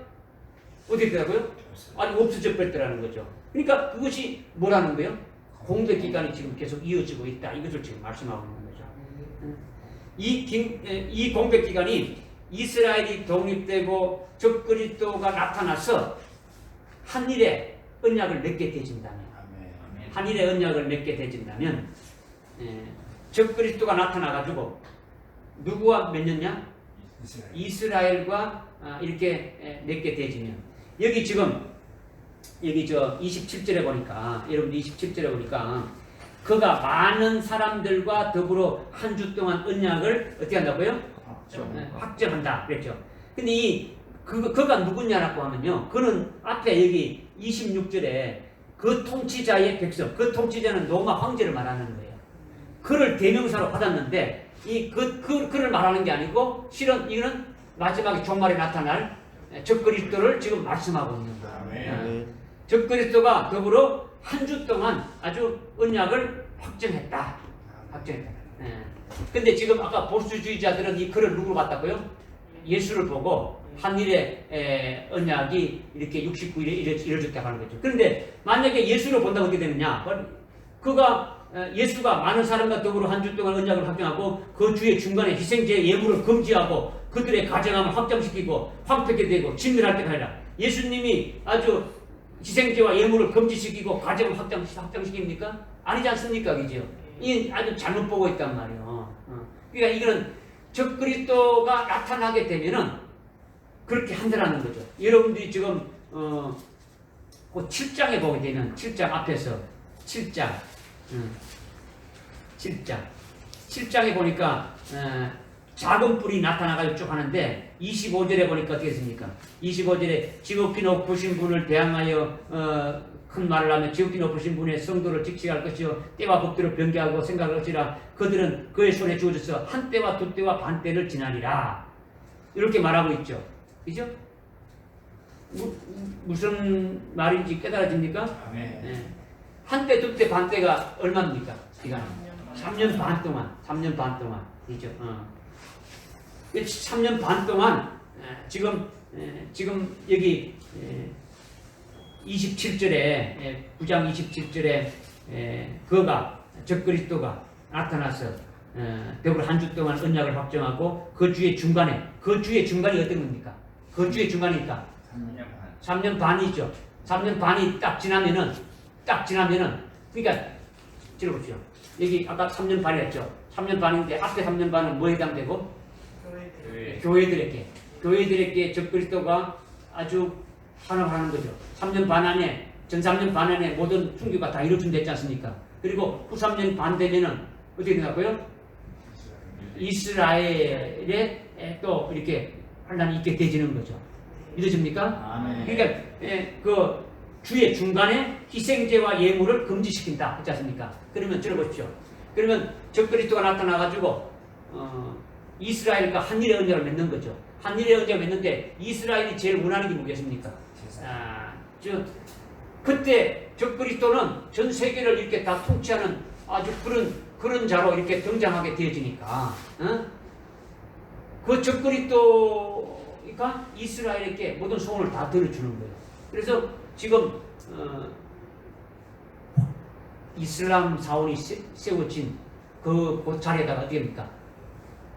어디 되더라고요? 아주 없어져 버렸다는 거죠. 그러니까 그것이 뭐라는 거예요? 공백 기간이 지금 계속 이어지고 있다. 이것을 지금 말씀하고 있는 거죠. 이 공백 기간이 이스라엘이 독립되고 적그리스도가 나타나서 한일의 언약을 맺게 되진다면 한일의 언약을 맺게 되진다면 적그리스도가 나타나가지고 누구와 맺느냐? 이스라엘과 이렇게 맺게 되지면 여기 저 27절에 보니까 여러분들 27절에 보니까 그가 많은 사람들과 더불어 한 주 동안 언약을 어떻게 한다고요? 확정한다 그랬죠. 근데 그가 누구냐라고 하면요. 그는 앞에 여기 26절에 그 통치자의 백성, 그 통치자는 로마 황제를 말하는 거예요. 그를 대명사로 받았는데 그를 말하는 게 아니고 실은 이거는 마지막에 종말에 나타날 적그리스도를 지금 말씀하고 있는 거예요. 적그리스도가 더불어 한 주 동안 아주 언약을 확정했다. 근데 지금 아까 보수주의자들은 이 글을 누구로 봤다고요? 예수를 보고 한일의 언약이 이렇게 69일에 이루어졌다고 하는 거죠. 그런데 만약에 예수를 본다고 어떻게 되느냐? 예수가 많은 사람과 더불어 한 주 동안 언약을 확정하고 그 주의 중간에 희생제의 예물을 금지하고 그들의 가정함을 확정시키고 황폐게 되고 진멸할 때가 아니라 예수님이 아주 희생제와 예물을 금지시키고 가정을 확정시킵니까? 아니지 않습니까? 그죠? 이 아주 잘못 보고 있단 말이에요. 그러니까 이거는 적그리스도가 나타나게 되면은 그렇게 한다라는 거죠. 여러분들이 지금 그 7장에 보게 되면 7장 앞에서 7장에 보니까 작은 뿔이 나타나가지고 쭉 하는데 25절에 보니까 어떻게 했습니까? 25절에 지극히 높으신 분을 대항하여 큰 말을 하며 지극히 높으신 분의 성도를 직시할 것이요 때와 법대로 변개하고 생각할 것이라 그들은 그의 손에 주어져서 한 때와 두 때와 반 때를 지나리라 이렇게 말하고 있죠. 그죠? 무슨 말인지 깨달아집니까? 아멘. 네. 한 때, 두 때, 반 때가 얼마입니까? 시간이 3년 반 동안 3년 반 동안 그죠? 3년 반 동안 지금 여기 27절에 9장 27절에 그가 적그리스도가 나타나서 더불어 한 주 동안 언약을 확정하고 그 주의 중간이 어떤 겁니까? 그 주의 중간이니까 3년 반이죠. 3년 반이 딱 지나면은 그러니까 들어보십시오. 여기 아까 3년 반이었죠. 3년 반인데 앞에 3년 반은 뭐에 해당되고? 교회들에게 적그리스도가 아주 환영하는 거죠. 3년 반 안에 전 3년 반 안에 모든 순교가 다 이루어진댔지 않습니까? 그리고 후 3년 반 되면은 어떻게 되나고요? 이스라엘에 또 이렇게 환란이 있게 되지는 거죠. 이러십니까? 그러니까 그 주의 중간에 희생제와 예물을 금지시킨다 했지 않습니까? 그러면 들어보십시오. 그러면 적그리스도가 나타나가지고 이스라엘과 한일의 언약을 맺는 거죠. 한일의 언약을 맺는데 이스라엘이 제일 원하는 게 뭐겠습니까? 그때 적그리스도는 전 세계를 이렇게 다 통치하는 아주 그런 자로 이렇게 등장하게 되어지니까 그 적그리스도가 이스라엘에게 모든 소원을 다 들어주는 거예요. 그래서 지금 이슬람 사원이 세워진 그 자리에다가 어떻게 합니까?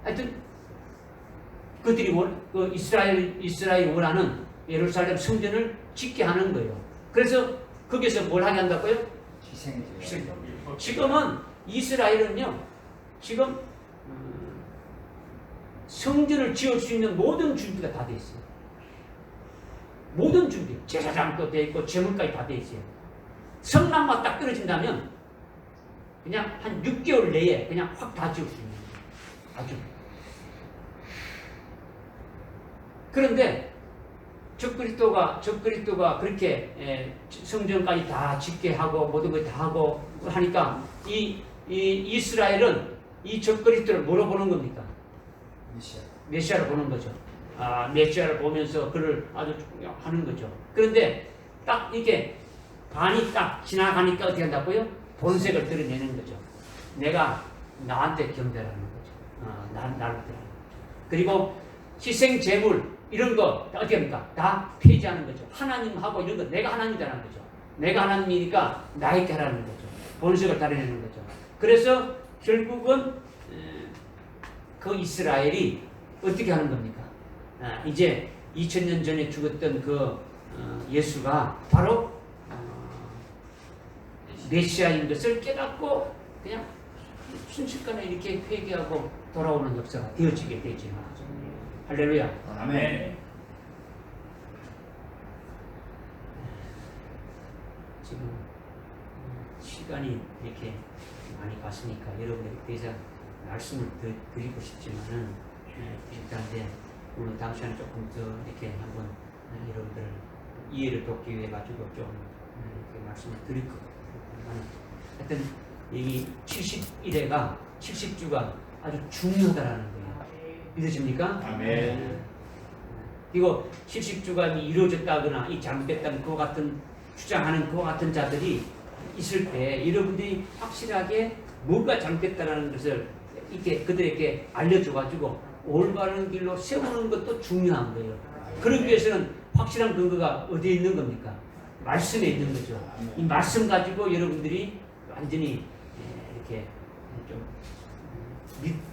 하여튼 그들이 이스라엘이 원하는 예루살렘 성전을 짓게 하는 거예요. 그래서 거기서 뭘 하게 한다고요? 희생제. 지금은 이스라엘은요, 지금 성전을 지을 수 있는 모든 준비가 다 돼 있어요. 모든 준비, 제사장도 돼 있고 제물까지 다 돼 있어요. 성랑만 딱 떨어진다면 그냥 한 6개월 내에 그냥 확 다 지을 수 있는 거예요. 아주. 그런데 적그리스도가 그렇게 성전까지 다 짓게 하고 모든 걸 다 하고 하니까 이 이스라엘은 이 적그리스도를 뭐로 보는 겁니까? 메시아로 보는 거죠. 메시아를 보면서 그를 아주 하는 거죠. 그런데 딱 이게 반이 딱 지나가니까 어떻게 한다고요? 본색을 드러내는 거죠. 내가 나한테 경배하는 거죠. 나를 드러내는 거죠. 그리고 희생 제물 이런 거 어떻게 합니까? 다 폐지하는 거죠. 하나님하고 이런 거 내가 하나님이라는 거죠. 내가 하나님이니까 나에게 하라는 거죠. 본색을 드러내는 거죠. 그래서 결국은 그 이스라엘이 어떻게 하는 겁니까? 이제 2000년 전에 죽었던 그 예수가 바로 메시아인 것을 깨닫고 그냥 순식간에 이렇게 회개하고 돌아오는 역사가 되어지게 되지만 할렐루야. 아멘. 지금 시간이 이렇게 많이 갔으니까 여러분에게 더 이상 말씀을 드리고 싶지만은 일단 오늘 당시에는 조금 더 이렇게 한번 여러분들 이해를 돕기 위해 가지고 좀 이렇게 말씀을 드릴 것 같아요. 하여튼 여기 70일에가 70주가 아주 중요하다라는 거예요. 믿으십니까? 아멘. 그리고 70주가 이루어졌다거나 이 잘못됐다는 그와 같은 주장하는 그와 같은 자들이 있을 때 여러분들이 확실하게 뭐가 잘못됐다는 것을 이렇게 그들에게 알려줘가지고 올바른 길로 세우는 것도 중요한 거예요. 그러기 위해서는 확실한 근거가 어디에 있는 겁니까? 말씀에 있는 거죠. 이 말씀 가지고 여러분들이 완전히 이렇게 좀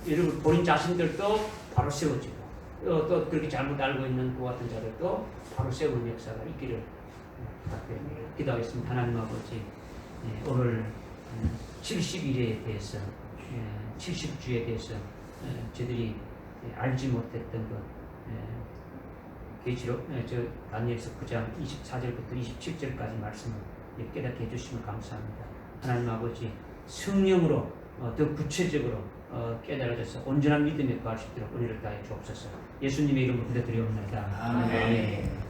여러분 본인 자신들도 바로 세워지고 또 그렇게 잘못 알고 있는 그 같은 자들도 바로 세우는 역사가 있기를 부탁드립니다. 기도하겠습니다. 하나님 아버지, 오늘 70일에 대해서 70주에 대해서 저희들이 알지 못했던 것 계시록 저 다니엘서 9장 24절부터 27절까지 말씀을 깨닫게 해주시면 감사합니다. 하나님 아버지 성령으로 더 구체적으로 깨달아져서 온전한 믿음에 거할 수 있도록 은혜를 다해 주옵소서. 예수님의 이름으로 기도드리옵나이다. 아멘.